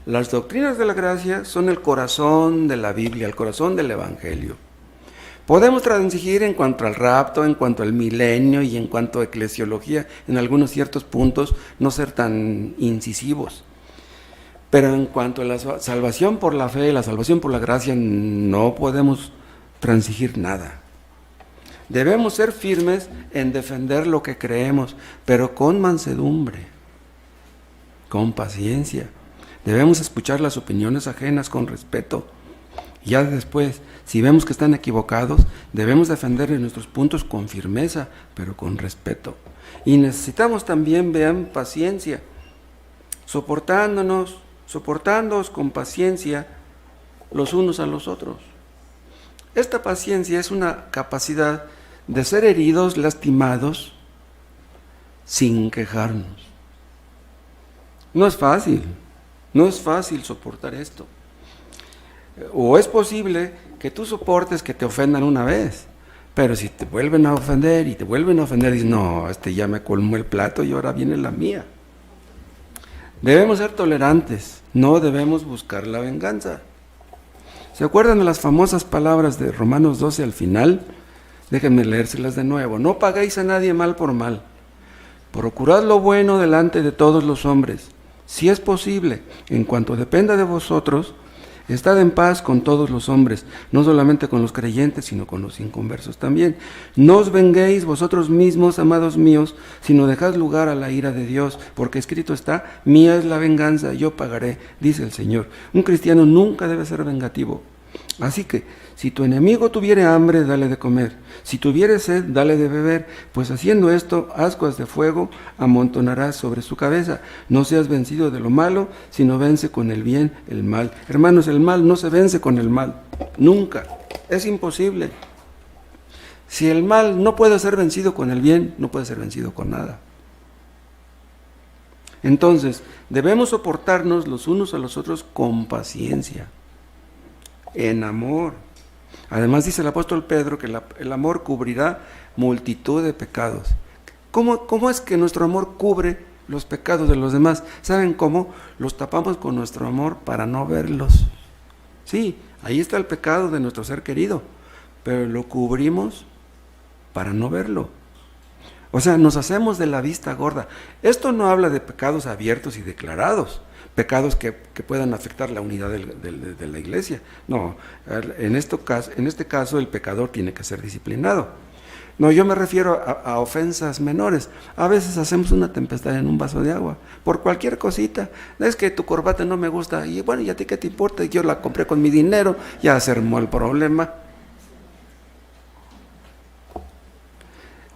Las doctrinas de la gracia son el corazón de la Biblia, el corazón del Evangelio. Podemos transigir en cuanto al rapto, en cuanto al milenio y en cuanto a eclesiología, en algunos ciertos puntos, no ser tan incisivos. Pero en cuanto a la salvación por la fe, la salvación por la gracia, no podemos transigir nada. Debemos ser firmes en defender lo que creemos, pero con mansedumbre, con paciencia. Debemos escuchar las opiniones ajenas con respeto. Ya después, si vemos que están equivocados, debemos defender nuestros puntos con firmeza, pero con respeto. Y necesitamos también, vean, paciencia, soportándonos con paciencia los unos a los otros. Esta paciencia es una capacidad de ser heridos, lastimados, sin quejarnos. No es fácil soportar esto. O es posible que tú soportes que te ofendan una vez, pero si te vuelven a ofender y te vuelven a ofender, dices: no, ya me colmó el plato y ahora viene la mía. Debemos ser tolerantes, no debemos buscar la venganza. ¿Se acuerdan de las famosas palabras de Romanos 12 al final? Déjenme leérselas de nuevo. No paguéis a nadie mal por mal. Procurad lo bueno delante de todos los hombres. Si es posible, en cuanto dependa de vosotros, estad en paz con todos los hombres, no solamente con los creyentes, sino con los inconversos también. No os venguéis vosotros mismos, amados míos, sino dejad lugar a la ira de Dios, porque escrito está: mía es la venganza, yo pagaré, dice el Señor. Un cristiano nunca debe ser vengativo. Así que, si tu enemigo tuviere hambre, dale de comer. Si tuviere sed, dale de beber. Pues haciendo esto, ascuas de fuego amontonarás sobre su cabeza. No seas vencido de lo malo, sino vence con el bien el mal. Hermanos, el mal no se vence con el mal. Nunca. Es imposible. Si el mal no puede ser vencido con el bien, no puede ser vencido con nada. Entonces, debemos soportarnos los unos a los otros con paciencia, en amor. Además dice el apóstol Pedro que el amor cubrirá multitud de pecados. ¿Cómo es que nuestro amor cubre los pecados de los demás? ¿Saben cómo? Los tapamos con nuestro amor para no verlos. Sí, ahí está el pecado de nuestro ser querido, pero lo cubrimos para no verlo. O sea, nos hacemos de la vista gorda. Esto no habla de pecados abiertos y declarados, pecados que puedan afectar la unidad de la iglesia. No, en este caso el pecador tiene que ser disciplinado. No, yo me refiero a ofensas menores. A veces hacemos una tempestad en un vaso de agua, por cualquier cosita. Es que tu corbata no me gusta, y bueno, ¿y a ti qué te importa? Yo la compré con mi dinero, ya se armó el problema.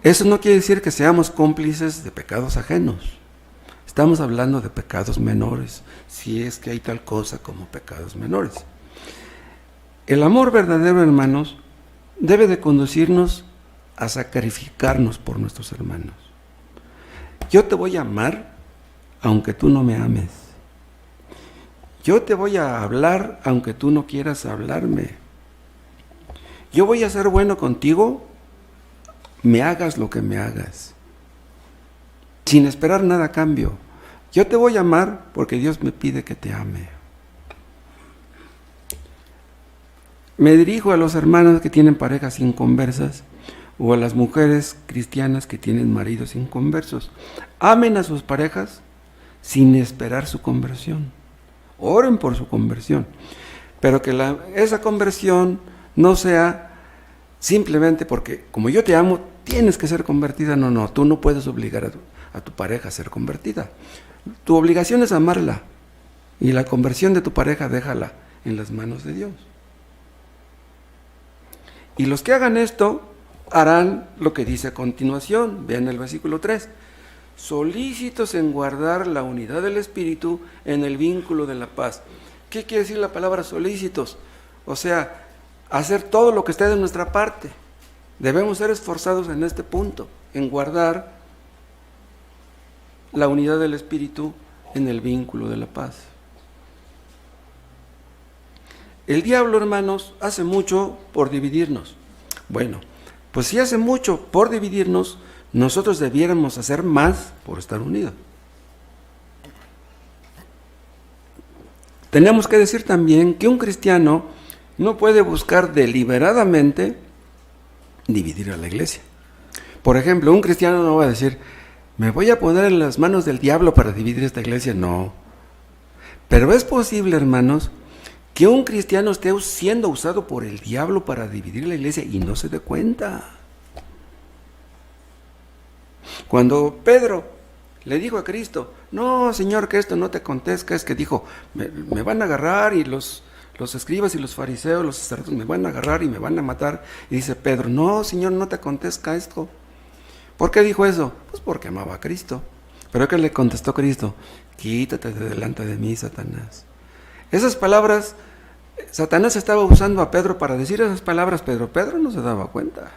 Eso no quiere decir que seamos cómplices de pecados ajenos. Estamos hablando de pecados menores, si es que hay tal cosa como pecados menores. El amor verdadero, hermanos, debe de conducirnos a sacrificarnos por nuestros hermanos. Yo te voy a amar aunque tú no me ames. Yo te voy a hablar aunque tú no quieras hablarme. Yo voy a ser bueno contigo, me hagas lo que me hagas, sin esperar nada a cambio. Yo te voy a amar porque Dios me pide que te ame. Me dirijo a los hermanos que tienen parejas inconversas o a las mujeres cristianas que tienen maridos inconversos. Amen a sus parejas sin esperar su conversión. Oren por su conversión, pero que esa conversión no sea simplemente porque, como yo te amo, tienes que ser convertida. No, tú no puedes obligar a tu pareja a ser convertida. Tu obligación es amarla, y la conversión de tu pareja déjala en las manos de Dios. Y los que hagan esto harán lo que dice a continuación. Vean el versículo 3. Solícitos en guardar la unidad del Espíritu en el vínculo de la paz. ¿Qué quiere decir la palabra solícitos? O sea, hacer todo lo que esté de nuestra parte. Debemos ser esforzados en este punto, en guardar la unidad del Espíritu en el vínculo de la paz. El diablo, hermanos, hace mucho por dividirnos. Bueno, pues si hace mucho por dividirnos, nosotros debiéramos hacer más por estar unidos. Tenemos que decir también que un cristiano no puede buscar deliberadamente dividir a la iglesia. Por ejemplo, un cristiano no va a decir, me voy a poner en las manos del diablo para dividir esta iglesia. No. Pero es posible, hermanos, que un cristiano esté siendo usado por el diablo para dividir la iglesia y no se dé cuenta. Cuando Pedro le dijo a Cristo, no, Señor, que esto no te acontezca, es que dijo, me van a agarrar y los escribas y los fariseos, los sacerdotes me van a agarrar y me van a matar. Y dice Pedro, no, Señor, no te acontezca esto. ¿Por qué dijo eso? Pues porque amaba a Cristo. Pero ¿qué le contestó Cristo? Quítate de delante de mí, Satanás. Esas palabras, Satanás estaba usando a Pedro para decir esas palabras, pero Pedro no se daba cuenta.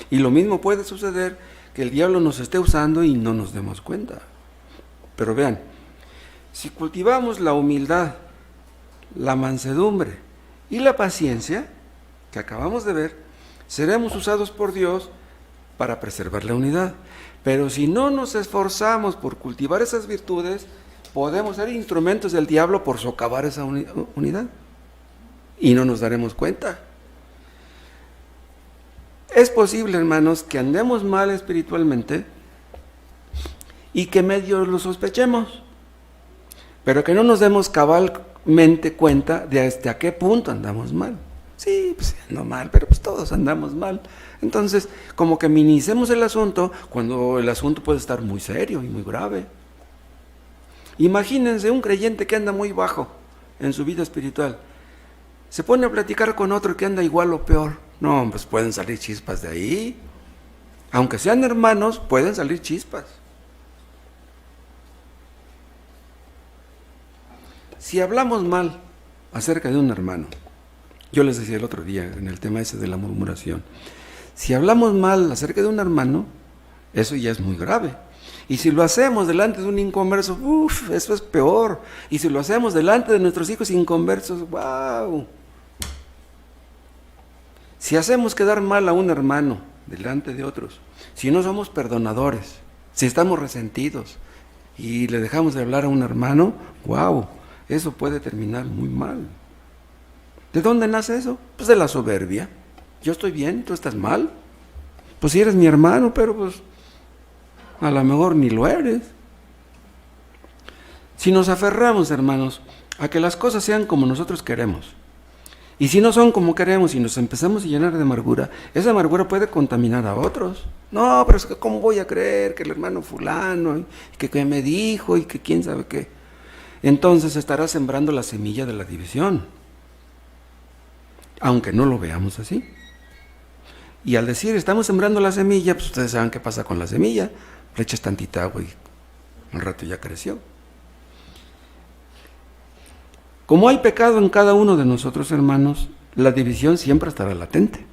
Y lo mismo puede suceder, que el diablo nos esté usando y no nos demos cuenta. Pero vean, si cultivamos la humildad, la mansedumbre y la paciencia que acabamos de ver, seremos usados por Dios para preservar la unidad. Pero si no nos esforzamos por cultivar esas virtudes, podemos ser instrumentos del diablo por socavar esa unidad y no nos daremos cuenta. Es posible, hermanos, que andemos mal espiritualmente y que medio lo sospechemos, pero que no nos demos cabalmente cuenta de hasta qué punto andamos mal. Sí, pues ando mal, pero pues todos andamos mal. Entonces, como que minimicemos el asunto cuando el asunto puede estar muy serio y muy grave. Imagínense un creyente que anda muy bajo en su vida espiritual. se pone a platicar con otro que anda igual o peor. No, pues pueden salir chispas de ahí. Aunque sean hermanos, pueden salir chispas. Si hablamos mal acerca de un hermano, yo les decía el otro día en el tema ese de la murmuración, si hablamos mal acerca de un hermano, eso ya es muy grave. Y si lo hacemos delante de un inconverso, eso es peor. Y si lo hacemos delante de nuestros hijos inconversos, ¡wow! Si hacemos quedar mal a un hermano delante de otros, si no somos perdonadores, si estamos resentidos y le dejamos de hablar a un hermano, ¡wow! Eso puede terminar muy mal. ¿De dónde nace eso? Pues de la soberbia. Yo estoy bien, tú estás mal. Pues si eres mi hermano, pero pues a lo mejor ni lo eres. Si nos aferramos, hermanos, a que las cosas sean como nosotros queremos, y si no son como queremos y nos empezamos a llenar de amargura, esa amargura puede contaminar a otros. No, pero es que ¿cómo voy a creer que el hermano fulano, y que me dijo, y que quién sabe qué? Entonces estará sembrando la semilla de la división, aunque no lo veamos así. Y al decir estamos sembrando la semilla, pues ustedes saben qué pasa con la semilla. Le echas tantita agua y al rato ya creció. Como hay pecado en cada uno de nosotros, hermanos, la división siempre estará latente.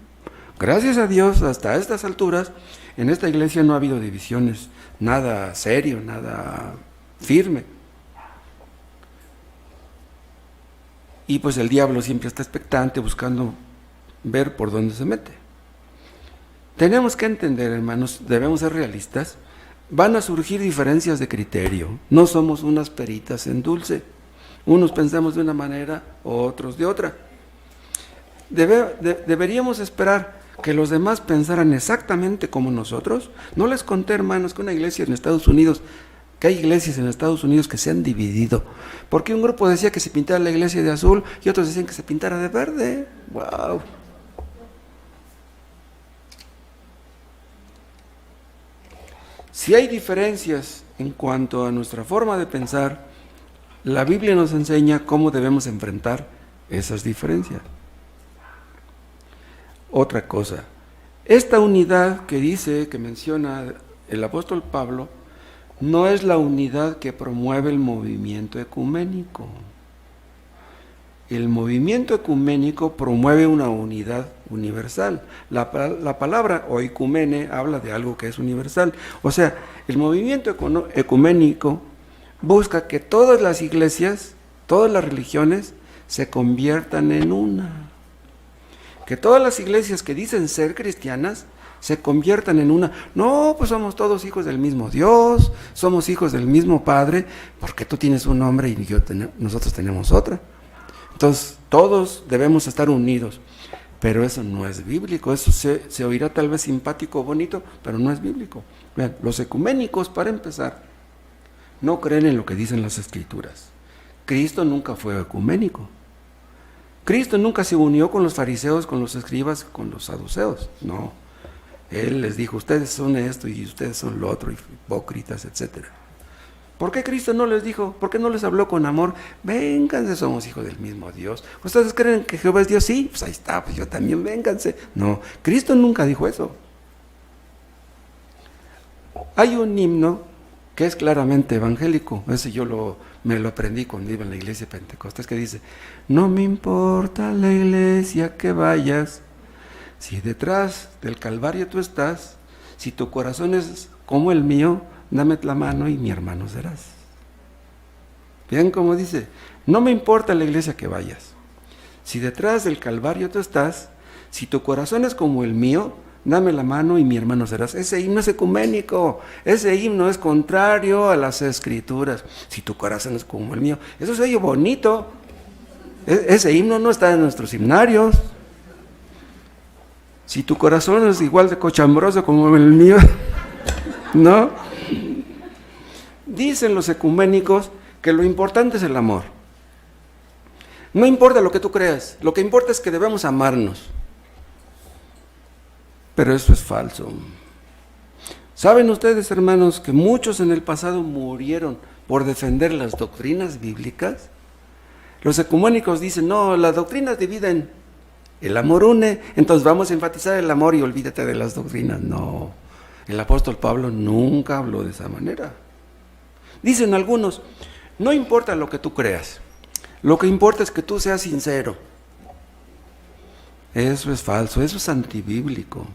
Gracias a Dios, hasta estas alturas, en esta iglesia no ha habido divisiones, nada serio, nada firme. Y pues el diablo siempre está expectante, buscando ver por dónde se mete. Tenemos que entender, hermanos, debemos ser realistas. Van a surgir diferencias de criterio. No somos unas peritas en dulce. Unos pensamos de una manera, otros de otra. Deberíamos esperar que los demás pensaran exactamente como nosotros. No les conté, hermanos, que una iglesia en Estados Unidos, que hay iglesias en Estados Unidos que se han dividido. Porque un grupo decía que se pintara la iglesia de azul y otros decían que se pintara de verde. ¡Wow! Si hay diferencias en cuanto a nuestra forma de pensar, la Biblia nos enseña cómo debemos enfrentar esas diferencias. Otra cosa, esta unidad que menciona el apóstol Pablo, no es la unidad que promueve el movimiento ecuménico. El movimiento ecuménico promueve una unidad universal. La palabra oikumene habla de algo que es universal. O sea, el movimiento ecuménico busca que todas las iglesias, todas las religiones se conviertan en una. Que todas las iglesias que dicen ser cristianas se conviertan en una. No, pues somos todos hijos del mismo Dios, somos hijos del mismo Padre, porque tú tienes un nombre y nosotros tenemos otra. Entonces, todos debemos estar unidos, pero eso no es bíblico. Eso se oirá tal vez simpático o bonito, pero no es bíblico. Vean, los ecuménicos, para empezar, no creen en lo que dicen las Escrituras. Cristo nunca fue ecuménico. Cristo nunca se unió con los fariseos, con los escribas, con los saduceos. No. Él les dijo, ustedes son esto y ustedes son lo otro, hipócritas, etcétera. ¿Por qué Cristo no les dijo? ¿Por qué no les habló con amor? Vénganse, somos hijos del mismo Dios. ¿Ustedes creen que Jehová es Dios? Sí, pues ahí está, pues yo también, vénganse. No, Cristo nunca dijo eso. Hay un himno que es claramente evangélico. Ese yo me lo aprendí cuando iba en la iglesia de Pentecostés, que dice, no me importa la iglesia que vayas, si detrás del Calvario tú estás, si tu corazón es como el mío, dame la mano y mi hermano serás. Vean cómo dice, no me importa la iglesia que vayas, si detrás del Calvario tú estás, si tu corazón es como el mío, dame la mano y mi hermano serás. Ese himno es ecuménico, ese himno es contrario a las Escrituras. Si tu corazón es como el mío, eso es ello bonito. Ese himno no está en nuestros himnarios. Si tu corazón es igual de cochambroso como el mío, ¿no? Dicen los ecuménicos que lo importante es el amor. No importa lo que tú creas, lo que importa es que debemos amarnos. Pero eso es falso. ¿Saben ustedes, hermanos, que muchos en el pasado murieron por defender las doctrinas bíblicas? Los ecuménicos dicen, no, las doctrinas dividen, el amor une, entonces vamos a enfatizar el amor y olvídate de las doctrinas. No, el apóstol Pablo nunca habló de esa manera. Dicen algunos, no importa lo que tú creas, lo que importa es que tú seas sincero. Eso es falso, eso es antibíblico.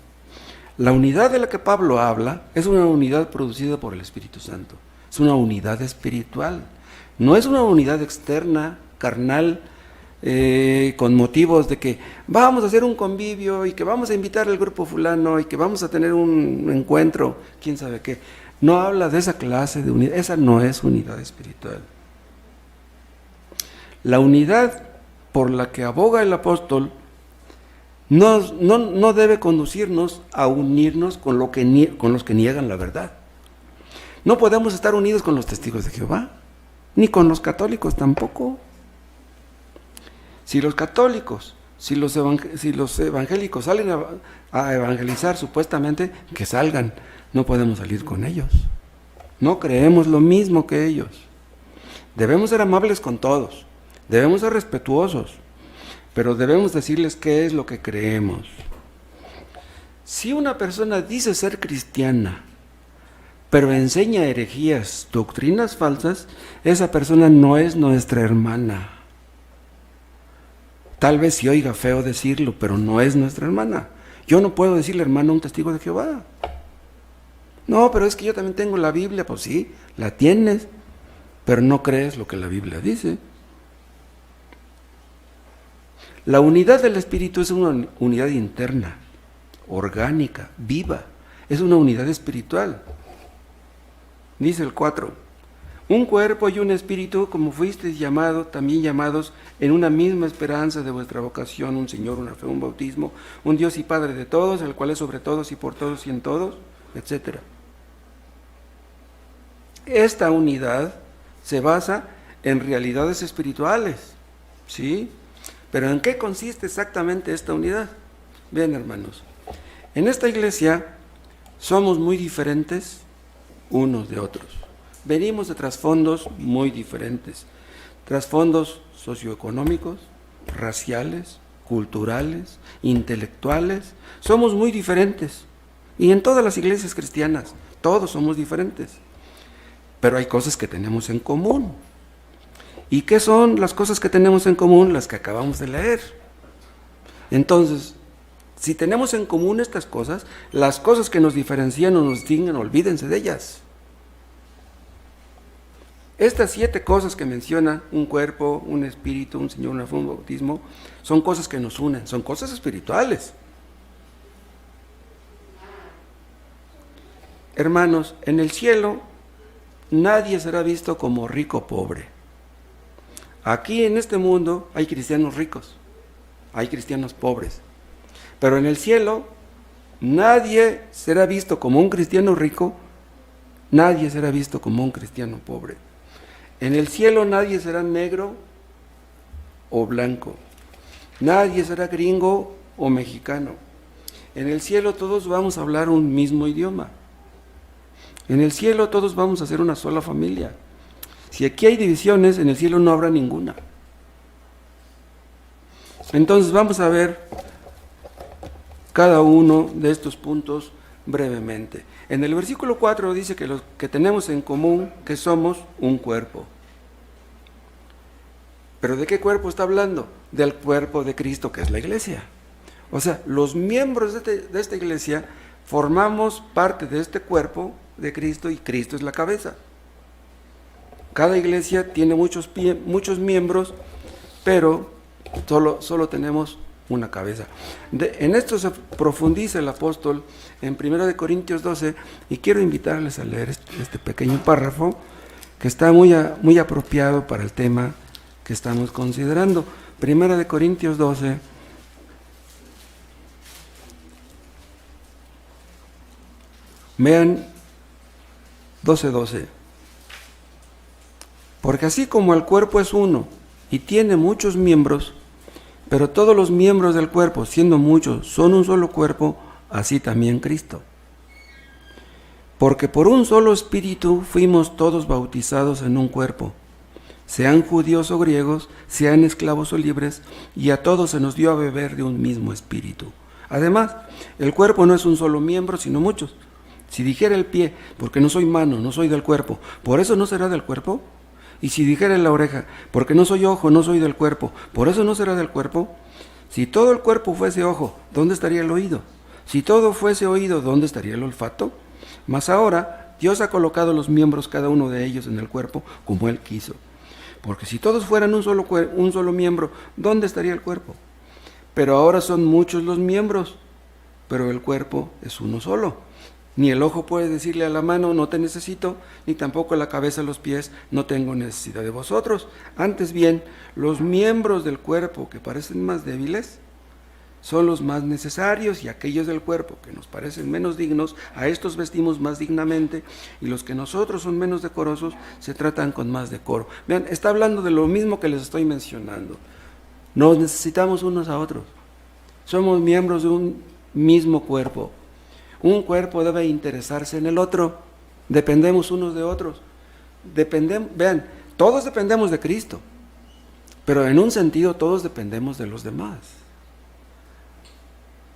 La unidad de la que Pablo habla es una unidad producida por el Espíritu Santo. Es una unidad espiritual. No es una unidad externa, carnal, con motivos de que vamos a hacer un convivio y que vamos a invitar al grupo fulano y que vamos a tener un encuentro, quién sabe qué. No habla de esa clase de unidad, esa no es unidad espiritual. La unidad por la que aboga el apóstol no debe conducirnos a unirnos con los que niegan la verdad. No podemos estar unidos con los testigos de Jehová, ni con los católicos tampoco. Si los católicos, si los evangélicos salen a evangelizar supuestamente, que salgan, no podemos salir con ellos. No creemos lo mismo que ellos. Debemos ser amables con todos, debemos ser respetuosos, pero debemos decirles qué es lo que creemos. Si una persona dice ser cristiana, pero enseña herejías, doctrinas falsas, esa persona no es nuestra hermana. Tal vez sí oiga feo decirlo, pero no es nuestra hermana. Yo no puedo decirle hermano a un testigo de Jehová. No, pero es que yo también tengo la Biblia. Pues sí, la tienes, pero no crees lo que la Biblia dice. La unidad del Espíritu es una unidad interna, orgánica, viva. Es una unidad espiritual. Dice el 4. Un cuerpo y un espíritu, como fuisteis también llamados en una misma esperanza de vuestra vocación, un Señor, una fe, un bautismo, un Dios y Padre de todos, el cual es sobre todos y por todos y en todos, etc. Esta unidad se basa en realidades espirituales, ¿sí? Pero ¿en qué consiste exactamente esta unidad? Bien, hermanos, en esta iglesia somos muy diferentes unos de otros. Venimos de trasfondos muy diferentes, trasfondos socioeconómicos, raciales, culturales, intelectuales. Somos muy diferentes. Y en todas las iglesias cristianas, todos somos diferentes. Pero hay cosas que tenemos en común. ¿Y qué son las cosas que tenemos en común? Las que acabamos de leer. Entonces, si tenemos en común estas cosas, las cosas que nos diferencian o nos distinguen, olvídense de ellas. Estas 7 cosas que menciona, un cuerpo, un espíritu, un Señor, una fe, un bautismo, son cosas que nos unen, son cosas espirituales. Hermanos, en el cielo nadie será visto como rico o pobre. Aquí en este mundo hay cristianos ricos, hay cristianos pobres, pero en el cielo nadie será visto como un cristiano rico, nadie será visto como un cristiano pobre. En el cielo nadie será negro o blanco, nadie será gringo o mexicano. En el cielo todos vamos a hablar un mismo idioma. En el cielo todos vamos a ser una sola familia. Si aquí hay divisiones, en el cielo no habrá ninguna. Entonces vamos a ver cada uno de estos puntos brevemente. En el versículo 4 dice que los que tenemos en común, que somos un cuerpo. ¿Pero de qué cuerpo está hablando? Del cuerpo de Cristo, que es la iglesia. O sea, los miembros de esta iglesia formamos parte de este cuerpo de Cristo y Cristo es la cabeza. Cada iglesia tiene muchos miembros, pero solo tenemos una cabeza. En esto se profundiza el apóstol en 1 Corintios 12, y quiero invitarles a leer este pequeño párrafo que está muy apropiado para el tema que estamos considerando. 1 Corintios 12, vean 12:12. Porque así como el cuerpo es uno y tiene muchos miembros, pero todos los miembros del cuerpo, siendo muchos, son un solo cuerpo, así también Cristo. Porque por un solo espíritu fuimos todos bautizados en un cuerpo, sean judíos o griegos, sean esclavos o libres, y a todos se nos dio a beber de un mismo espíritu. Además, el cuerpo no es un solo miembro, sino muchos. Si dijera el pie, porque no soy mano, no soy del cuerpo, ¿por eso no será del cuerpo? Y si dijera la oreja, porque no soy ojo, no soy del cuerpo, ¿por eso no será del cuerpo? Si todo el cuerpo fuese ojo, ¿dónde estaría el oído? Si todo fuese oído, ¿dónde estaría el olfato? Mas ahora Dios ha colocado los miembros, cada uno de ellos, en el cuerpo como Él quiso. Porque si todos fueran un solo miembro, ¿dónde estaría el cuerpo? Pero ahora son muchos los miembros, pero el cuerpo es uno solo. Ni el ojo puede decirle a la mano, no te necesito, ni tampoco la cabeza a los pies, no tengo necesidad de vosotros. Antes bien, los miembros del cuerpo que parecen más débiles son los más necesarios, y aquellos del cuerpo que nos parecen menos dignos, a estos vestimos más dignamente, y los que nosotros son menos decorosos se tratan con más decoro. Vean, está hablando de lo mismo que les estoy mencionando. Nos necesitamos unos a otros. Somos miembros de un mismo cuerpo. Un cuerpo debe interesarse en el otro. Dependemos unos de otros. Vean, todos dependemos de Cristo, pero en un sentido todos dependemos de los demás.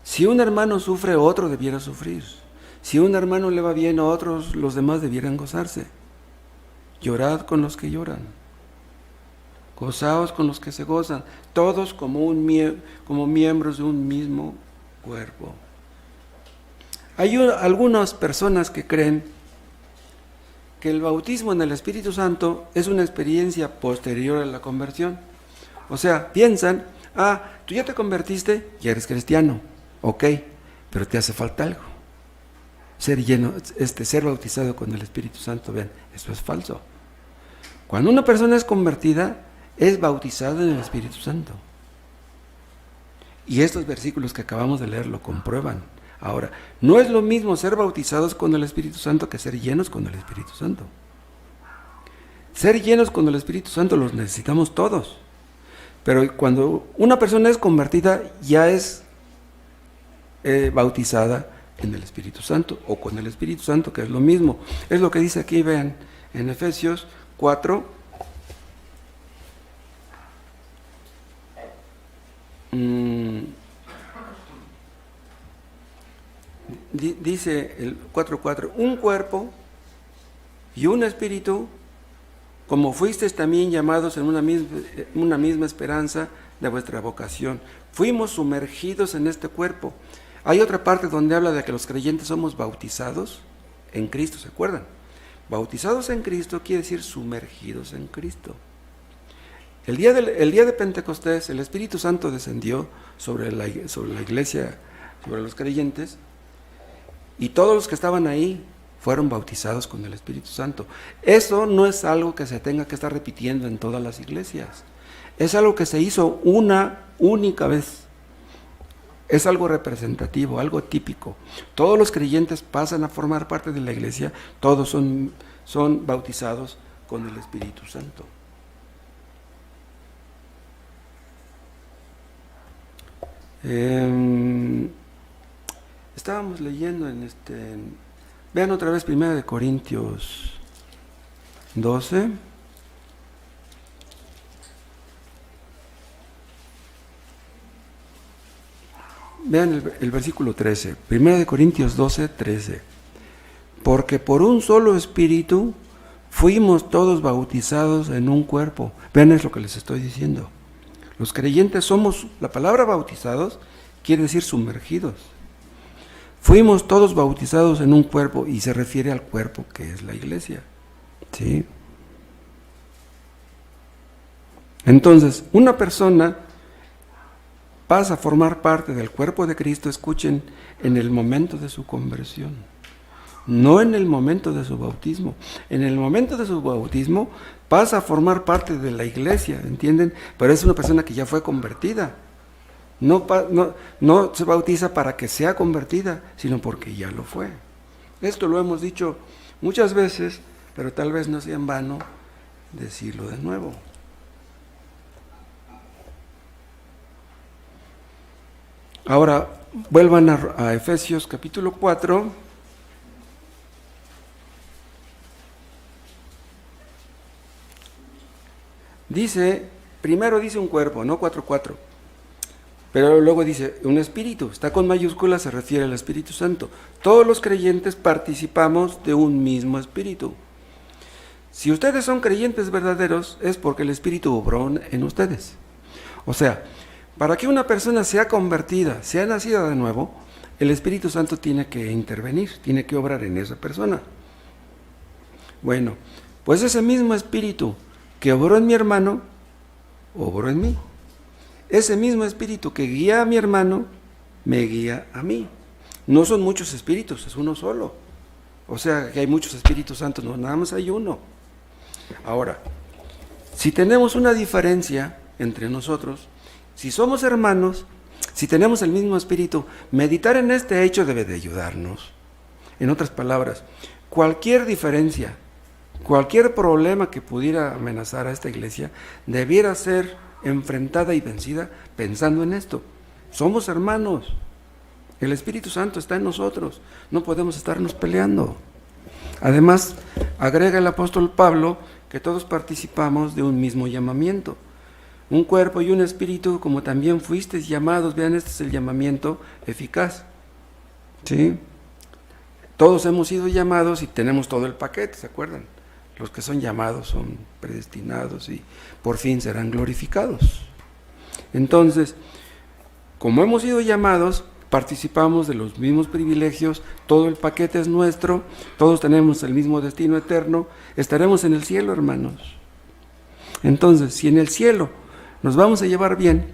Si un hermano sufre, otro debiera sufrir. Si un hermano le va bien a otros, los demás debieran gozarse. Llorad con los que lloran. Gozaos con los que se gozan. Todos como miembros de un mismo cuerpo. Hay algunas personas que creen que el bautismo en el Espíritu Santo es una experiencia posterior a la conversión. O sea, piensan, tú ya te convertiste, ya eres cristiano, ok, pero te hace falta algo. Ser bautizado con el Espíritu Santo, vean, eso es falso. Cuando una persona es convertida, es bautizada en el Espíritu Santo. Y estos versículos que acabamos de leer lo comprueban. Ahora, no es lo mismo ser bautizados con el Espíritu Santo que ser llenos con el Espíritu Santo. Ser llenos con el Espíritu Santo los necesitamos todos. Pero cuando una persona es convertida, ya es bautizada en el Espíritu Santo, o con el Espíritu Santo, que es lo mismo. Es lo que dice aquí, vean, en Efesios 4. Dice el 4:4, un cuerpo y un espíritu, como fuisteis también llamados en una misma esperanza de vuestra vocación. Fuimos sumergidos en este cuerpo. Hay otra parte donde habla de que los creyentes somos bautizados en Cristo, ¿se acuerdan? Bautizados en Cristo quiere decir sumergidos en Cristo. El día de Pentecostés, el Espíritu Santo descendió sobre la iglesia, sobre los creyentes, y todos los que estaban ahí fueron bautizados con el Espíritu Santo. Eso no es algo que se tenga que estar repitiendo en todas las iglesias. Es algo que se hizo una única vez. Es algo representativo, algo típico. Todos los creyentes pasan a formar parte de la iglesia, todos son bautizados con el Espíritu Santo. Estábamos leyendo vean otra vez 1 Corintios 12. Vean el versículo 13, 1 Corintios 12, 13. Porque por un solo espíritu fuimos todos bautizados en un cuerpo. Vean, es lo que les estoy diciendo. Los creyentes somos, la palabra bautizados quiere decir sumergidos. Fuimos todos bautizados en un cuerpo, y se refiere al cuerpo que es la iglesia. ¿Sí? Entonces, una persona pasa a formar parte del cuerpo de Cristo, escuchen, en el momento de su conversión, no en el momento de su bautismo. En el momento de su bautismo pasa a formar parte de la iglesia, ¿entienden? Pero es una persona que ya fue convertida. No se bautiza para que sea convertida, sino porque ya lo fue. Esto lo hemos dicho muchas veces, pero tal vez no sea en vano decirlo de nuevo. Ahora, vuelvan a Efesios capítulo 4. Primero dice un cuerpo, no 4, pero luego dice un espíritu, está con mayúsculas, se refiere al Espíritu Santo. Todos los creyentes participamos de un mismo espíritu. Si ustedes son creyentes verdaderos, es porque el Espíritu obró en ustedes. O sea, para que una persona sea convertida, sea nacida de nuevo, el Espíritu Santo tiene que intervenir, tiene que obrar en esa persona. Bueno, pues ese mismo Espíritu que obró en mi hermano, obró en mí. Ese mismo Espíritu que guía a mi hermano, me guía a mí. No son muchos espíritus, es uno solo. O sea, que hay muchos Espíritus Santos, no, nada más hay uno. Ahora, si tenemos una diferencia entre nosotros, si somos hermanos, si tenemos el mismo espíritu, meditar en este hecho debe de ayudarnos. En otras palabras, cualquier diferencia, cualquier problema que pudiera amenazar a esta iglesia, debiera ser enfrentada y vencida pensando en esto. Somos hermanos, el Espíritu Santo está en nosotros, no podemos estarnos peleando. Además, agrega el apóstol Pablo que todos participamos de un mismo llamamiento. Un cuerpo y un espíritu, como también fuisteis llamados. Vean, este es el llamamiento eficaz. ¿Sí? Todos hemos sido llamados y tenemos todo el paquete, ¿se acuerdan? Los que son llamados son predestinados y por fin serán glorificados. Entonces, como hemos sido llamados, participamos de los mismos privilegios, todo el paquete es nuestro, todos tenemos el mismo destino eterno, estaremos en el cielo, hermanos. Entonces, si en el cielo nos vamos a llevar bien,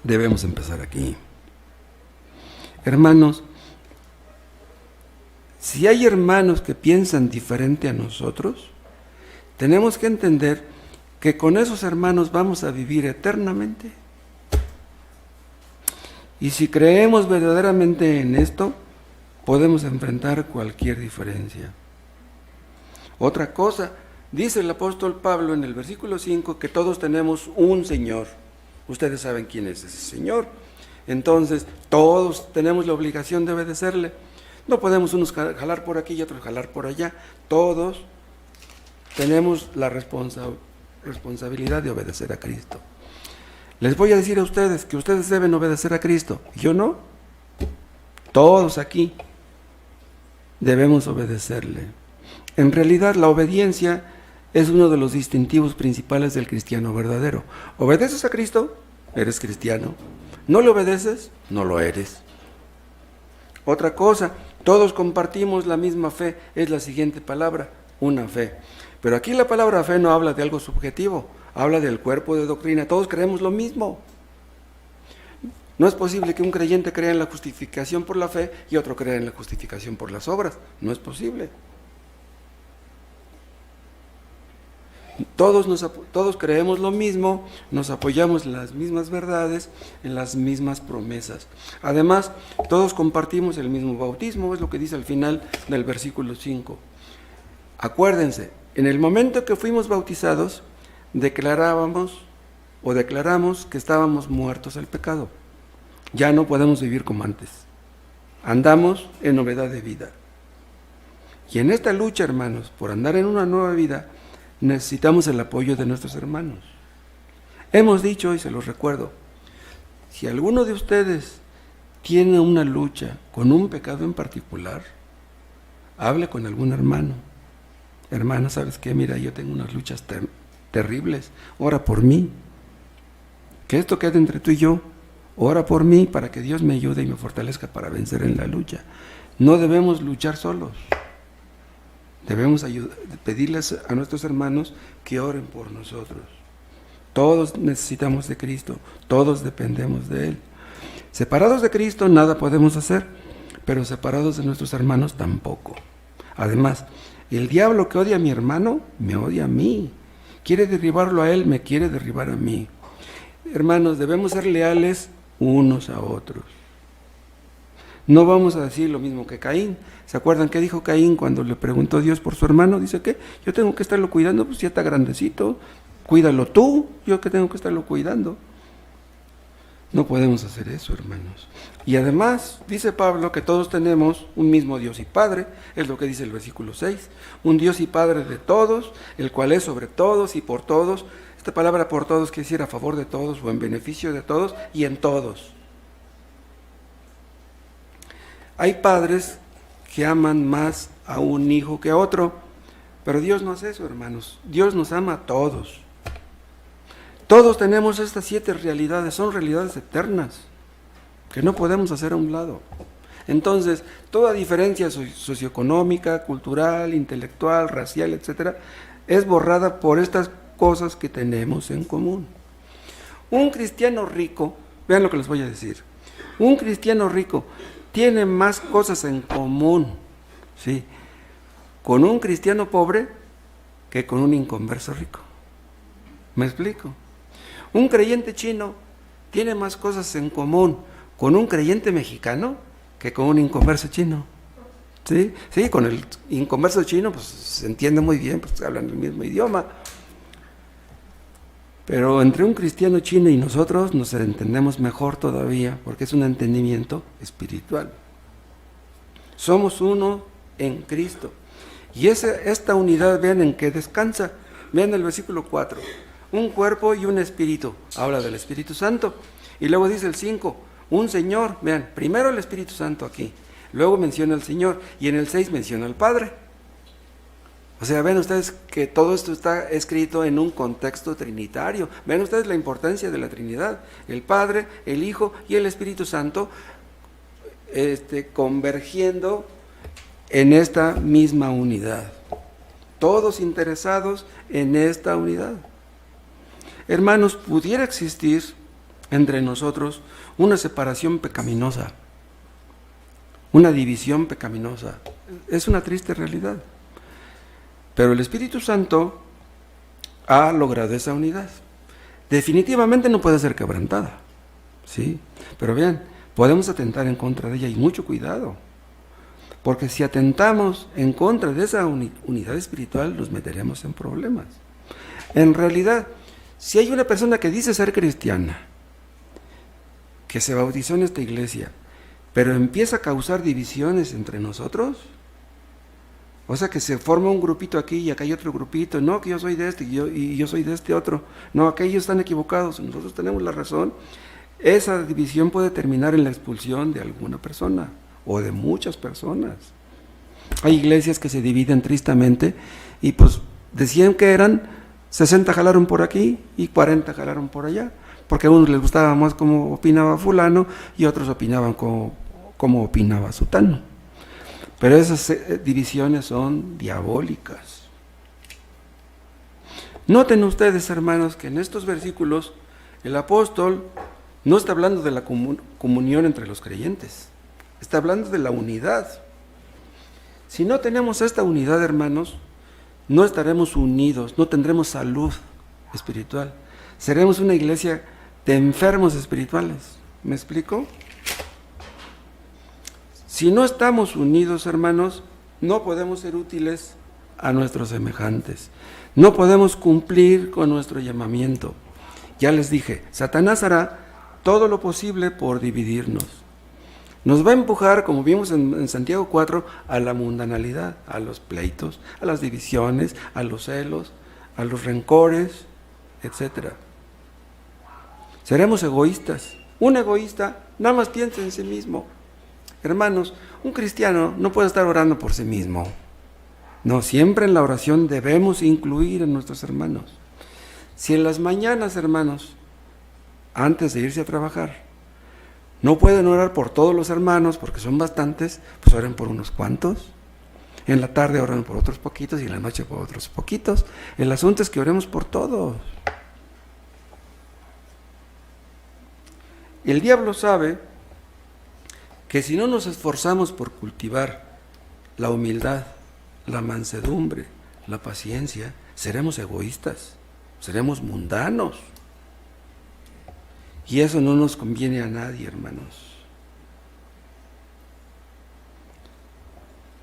debemos empezar aquí. Hermanos, si hay hermanos que piensan diferente a nosotros, tenemos que entender que con esos hermanos vamos a vivir eternamente. Y si creemos verdaderamente en esto, podemos enfrentar cualquier diferencia. Otra cosa, dice el apóstol Pablo en el versículo 5 que todos tenemos un Señor. Ustedes saben quién es ese Señor. Entonces, todos tenemos la obligación de obedecerle. No podemos unos jalar por aquí y otros jalar por allá. Todos tenemos la responsabilidad de obedecer a Cristo. Les voy a decir a ustedes que ustedes deben obedecer a Cristo. ¿Yo no? Todos aquí debemos obedecerle. En realidad, la obediencia es uno de los distintivos principales del cristiano verdadero. ¿Obedeces a Cristo? Eres cristiano. ¿No le obedeces? No lo eres. Otra cosa, todos compartimos la misma fe, es la siguiente palabra, una fe. Pero aquí la palabra fe no habla de algo subjetivo, habla del cuerpo de doctrina, todos creemos lo mismo. No es posible que un creyente crea en la justificación por la fe y otro crea en la justificación por las obras, no es posible. Todos creemos lo mismo, nos apoyamos en las mismas verdades, en las mismas promesas. Además, todos compartimos el mismo bautismo, es lo que dice al final del versículo 5. Acuérdense, en el momento que fuimos bautizados, declaramos que estábamos muertos al pecado. Ya no podemos vivir como antes. Andamos en novedad de vida. Y en esta lucha, hermanos, por andar en una nueva vida, necesitamos el apoyo de nuestros hermanos. Hemos dicho, y se los recuerdo, si alguno de ustedes tiene una lucha con un pecado en particular, hable con algún hermano. Hermano, ¿sabes qué? Mira, yo tengo unas luchas terribles, ora por mí. Que esto quede entre tú y yo. Ora por mí para que Dios me ayude y me fortalezca para vencer en la lucha. No debemos luchar solos. Debemos pedirles a nuestros hermanos que oren por nosotros. Todos necesitamos de Cristo, todos dependemos de Él. Separados de Cristo nada podemos hacer, pero separados de nuestros hermanos tampoco. Además, el diablo que odia a mi hermano, me odia a mí. Quiere derribarlo a él, me quiere derribar a mí. Hermanos, debemos ser leales unos a otros. No vamos a decir lo mismo que Caín. ¿Se acuerdan qué dijo Caín cuando le preguntó a Dios por su hermano? Dice, ¿qué? Yo tengo que estarlo cuidando, pues ya está grandecito. Cuídalo tú, yo que tengo que estarlo cuidando. No podemos hacer eso, hermanos. Y además, dice Pablo que todos tenemos un mismo Dios y Padre, es lo que dice el versículo 6, un Dios y Padre de todos, el cual es sobre todos y por todos. Esta palabra por todos quiere decir a favor de todos o en beneficio de todos y en todos. Hay padres que aman más a un hijo que a otro, pero Dios no hace eso, hermanos. Dios nos ama a todos. Todos tenemos estas 7 realidades, son realidades eternas, que no podemos hacer a un lado. Entonces, toda diferencia socioeconómica, cultural, intelectual, racial, etcétera, es borrada por estas cosas que tenemos en común. Un cristiano rico, vean lo que les voy a decir, un cristiano rico tiene más cosas en común, ¿sí?, con un cristiano pobre que con un inconverso rico. ¿Me explico? Un creyente chino tiene más cosas en común con un creyente mexicano que con un inconverso chino. ¿Sí? Sí, con el inconverso chino pues se entiende muy bien, pues hablan el mismo idioma. Pero entre un cristiano chino y nosotros nos entendemos mejor todavía, porque es un entendimiento espiritual. Somos uno en Cristo. Y esta unidad, vean en qué descansa. Vean el versículo 4. Un cuerpo y un espíritu. Habla del Espíritu Santo. Y luego dice el 5, un Señor. Vean, primero el Espíritu Santo aquí. Luego menciona al Señor. Y en el 6 menciona al Padre. O sea, ven ustedes que todo esto está escrito en un contexto trinitario. Ven ustedes la importancia de la Trinidad. El Padre, el Hijo y el Espíritu Santo convergiendo en esta misma unidad. Todos interesados en esta unidad. Hermanos, pudiera existir entre nosotros una separación pecaminosa, una división pecaminosa. Es una triste realidad. Pero el Espíritu Santo ha logrado esa unidad. Definitivamente no puede ser quebrantada, ¿sí? Pero vean, podemos atentar en contra de ella y mucho cuidado. Porque si atentamos en contra de esa unidad espiritual, nos meteremos en problemas. En realidad, si hay una persona que dice ser cristiana, que se bautizó en esta iglesia, pero empieza a causar divisiones entre nosotros, o sea que se forma un grupito aquí y acá hay otro grupito, no, que yo soy de este y yo soy de este otro, no, aquellos están equivocados, nosotros tenemos la razón, esa división puede terminar en la expulsión de alguna persona o de muchas personas. Hay iglesias que se dividen tristemente y pues decían que eran 60 jalaron por aquí y 40 jalaron por allá, porque a unos les gustaba más cómo opinaba fulano y otros opinaban como opinaba sutano. Pero esas divisiones son diabólicas. Noten ustedes, hermanos, que en estos versículos el apóstol no está hablando de la comunión entre los creyentes, está hablando de la unidad. Si no tenemos esta unidad, hermanos, no estaremos unidos, no tendremos salud espiritual. Seremos una iglesia de enfermos espirituales. ¿Me explico? Si no estamos unidos, hermanos, no podemos ser útiles a nuestros semejantes. No podemos cumplir con nuestro llamamiento. Ya les dije, Satanás hará todo lo posible por dividirnos. Nos va a empujar, como vimos en Santiago 4, a la mundanalidad, a los pleitos, a las divisiones, a los celos, a los rencores, etc. Seremos egoístas. Un egoísta nada más piensa en sí mismo. Hermanos, un cristiano no puede estar orando por sí mismo. No, siempre en la oración debemos incluir a nuestros hermanos. Si en las mañanas, hermanos, antes de irse a trabajar, no pueden orar por todos los hermanos, porque son bastantes, pues oren por unos cuantos. En la tarde oran por otros poquitos y en la noche por otros poquitos. El asunto es que oremos por todos. El diablo sabe que si no nos esforzamos por cultivar la humildad, la mansedumbre, la paciencia, seremos egoístas, seremos mundanos. Y eso no nos conviene a nadie, hermanos.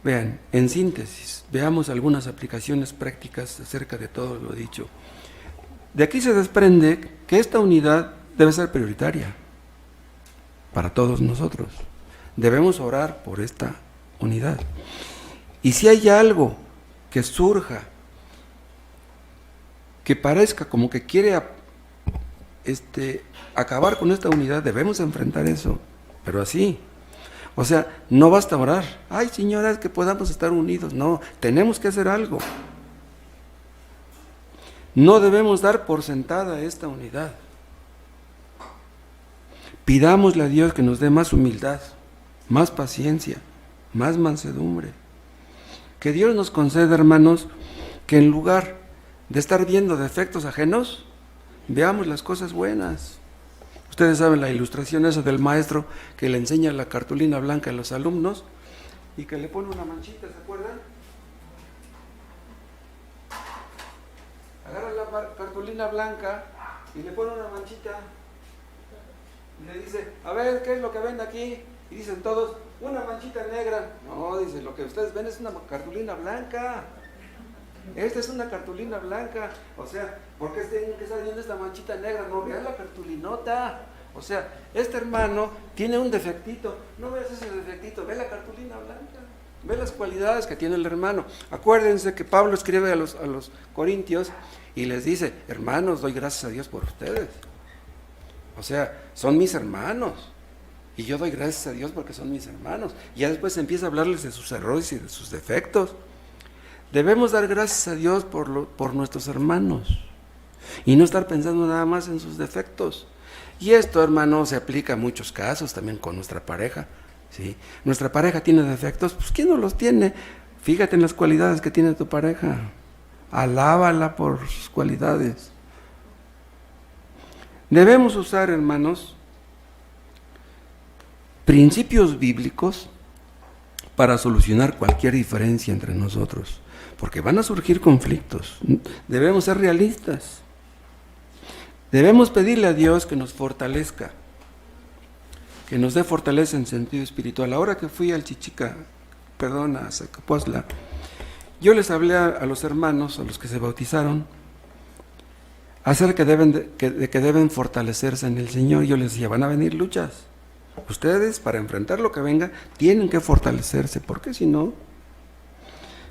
Vean, en síntesis, veamos algunas aplicaciones prácticas acerca de todo lo dicho. De aquí se desprende que esta unidad debe ser prioritaria para todos nosotros. Debemos orar por esta unidad. Y si hay algo que surja que parezca como que quiere acabar con esta unidad, debemos enfrentar eso, pero así. O sea, no basta orar, ay señoras, que podamos estar unidos, no, tenemos que hacer algo. No debemos dar por sentada esta unidad. Pidámosle a Dios que nos dé más humildad, más paciencia, más mansedumbre. Que Dios nos conceda, hermanos, que en lugar de estar viendo defectos ajenos, veamos las cosas buenas. Ustedes saben la ilustración esa del maestro que le enseña la cartulina blanca a los alumnos y que le pone una manchita, ¿se acuerdan? Agarra la cartulina blanca y le pone una manchita y le dice, a ver, ¿qué es lo que ven aquí? Y dicen todos, una manchita negra. No, dice, lo que ustedes ven es una cartulina blanca. Esta es una cartulina blanca. O sea, ¿por qué tienen que estar viendo esta manchita negra? No, vean la cartulinota. O sea, este hermano tiene un defectito. No veas ese defectito, ve la cartulina blanca. Ve las cualidades que tiene el hermano. Acuérdense que Pablo escribe a los corintios y les dice, hermanos, doy gracias a Dios por ustedes. O sea, son mis hermanos. Y yo doy gracias a Dios porque son mis hermanos. Y ya después empieza a hablarles de sus errores y de sus defectos. Debemos dar gracias a Dios por nuestros hermanos. Y no estar pensando nada más en sus defectos. Y esto, hermano, se aplica a muchos casos, también con nuestra pareja. ¿Sí? Nuestra pareja tiene defectos, pues ¿quién no los tiene? Fíjate en las cualidades que tiene tu pareja. Alábala por sus cualidades. Debemos usar, hermanos, principios bíblicos para solucionar cualquier diferencia entre nosotros, porque van a surgir conflictos. Debemos ser realistas. Debemos pedirle a Dios que nos fortalezca, que nos dé fortaleza en sentido espiritual. Ahora que fui a Zacapuazla, yo les hablé a los hermanos, a los que se bautizaron, acerca de que deben fortalecerse en el Señor. Yo les decía, van a venir luchas. Ustedes, para enfrentar lo que venga, tienen que fortalecerse, porque si no...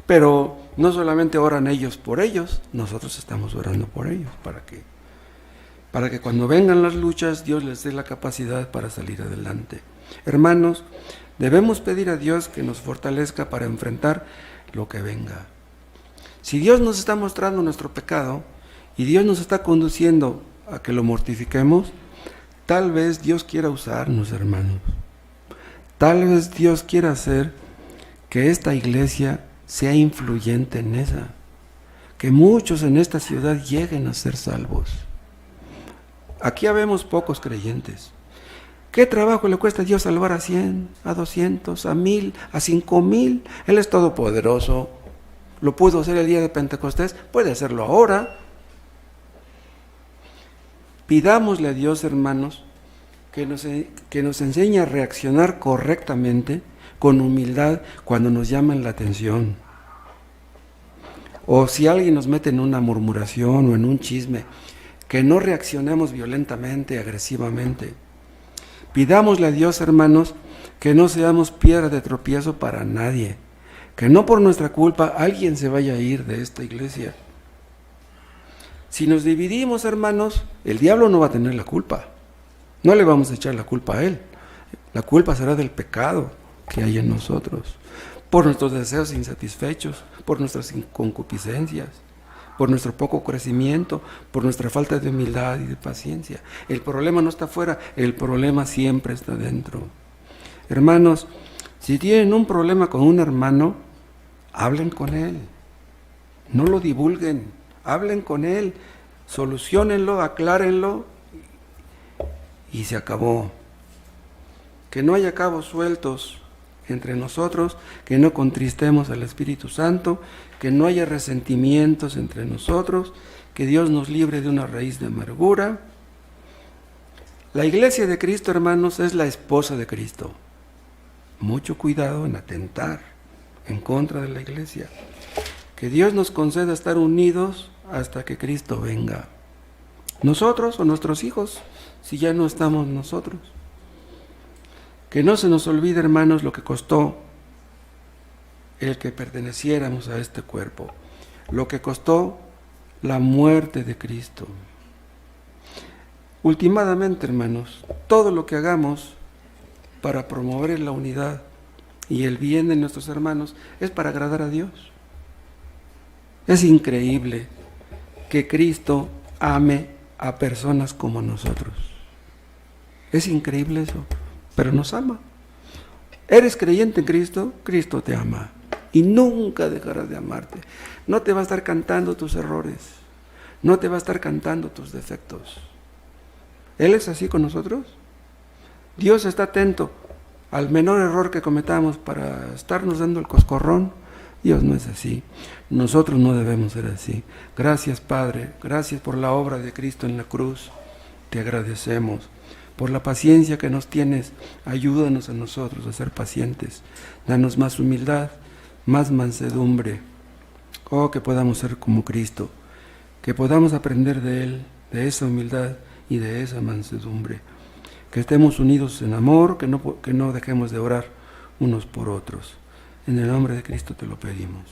Pero no solamente oran ellos por ellos, nosotros estamos orando por ellos, para que cuando vengan las luchas, Dios les dé la capacidad para salir adelante. Hermanos, debemos pedir a Dios que nos fortalezca para enfrentar lo que venga. Si Dios nos está mostrando nuestro pecado, y Dios nos está conduciendo a que lo mortifiquemos, tal vez Dios quiera usarnos, hermanos. Tal vez Dios quiera hacer que esta iglesia sea influyente en esa. Que muchos en esta ciudad lleguen a ser salvos. Aquí habemos pocos creyentes. ¿Qué trabajo le cuesta a Dios salvar a 100, a 200, a 1000, a 5000? Él es todopoderoso. Lo pudo hacer el día de Pentecostés, puede hacerlo ahora. Pidámosle a Dios, hermanos, que nos enseñe a reaccionar correctamente, con humildad, cuando nos llaman la atención. O si alguien nos mete en una murmuración o en un chisme, que no reaccionemos violentamente, agresivamente. Pidámosle a Dios, hermanos, que no seamos piedra de tropiezo para nadie, que no por nuestra culpa alguien se vaya a ir de esta iglesia. Si nos dividimos, hermanos, el diablo no va a tener la culpa. No le vamos a echar la culpa a él. La culpa será del pecado que hay en nosotros, por nuestros deseos insatisfechos, por nuestras concupiscencias, por nuestro poco crecimiento, por nuestra falta de humildad y de paciencia. El problema no está afuera, el problema siempre está dentro. Hermanos, si tienen un problema con un hermano, hablen con él. No lo divulguen, hablen con él, soluciónenlo, aclárenlo y se acabó. Que no haya cabos sueltos entre nosotros, que no contristemos al Espíritu Santo, que no haya resentimientos entre nosotros, que Dios nos libre de una raíz de amargura. La iglesia de Cristo, hermanos, es la esposa de Cristo. Mucho cuidado en atentar en contra de la iglesia. Que Dios nos conceda estar unidos hasta que Cristo venga. Nosotros o nuestros hijos, si ya no estamos nosotros. Que no se nos olvide, hermanos, lo que costó el que perteneciéramos a este cuerpo. Lo que costó la muerte de Cristo. Ultimadamente, hermanos, todo lo que hagamos para promover la unidad y el bien de nuestros hermanos es para agradar a Dios. Es increíble que Cristo ame a personas como nosotros. Es increíble eso, pero nos ama. ¿Eres creyente en Cristo? Cristo te ama y nunca dejará de amarte. No te va a estar cantando tus errores, no te va a estar cantando tus defectos. ¿Él es así con nosotros? Dios está atento al menor error que cometamos para estarnos dando el coscorrón. Dios no es así. Nosotros no debemos ser así. Gracias, Padre. Gracias por la obra de Cristo en la cruz. Te agradecemos por la paciencia que nos tienes. Ayúdanos a nosotros a ser pacientes. Danos más humildad, más mansedumbre. Oh, que podamos ser como Cristo. Que podamos aprender de Él, de esa humildad y de esa mansedumbre. Que estemos unidos en amor, que no dejemos de orar unos por otros. En el nombre de Cristo te lo pedimos.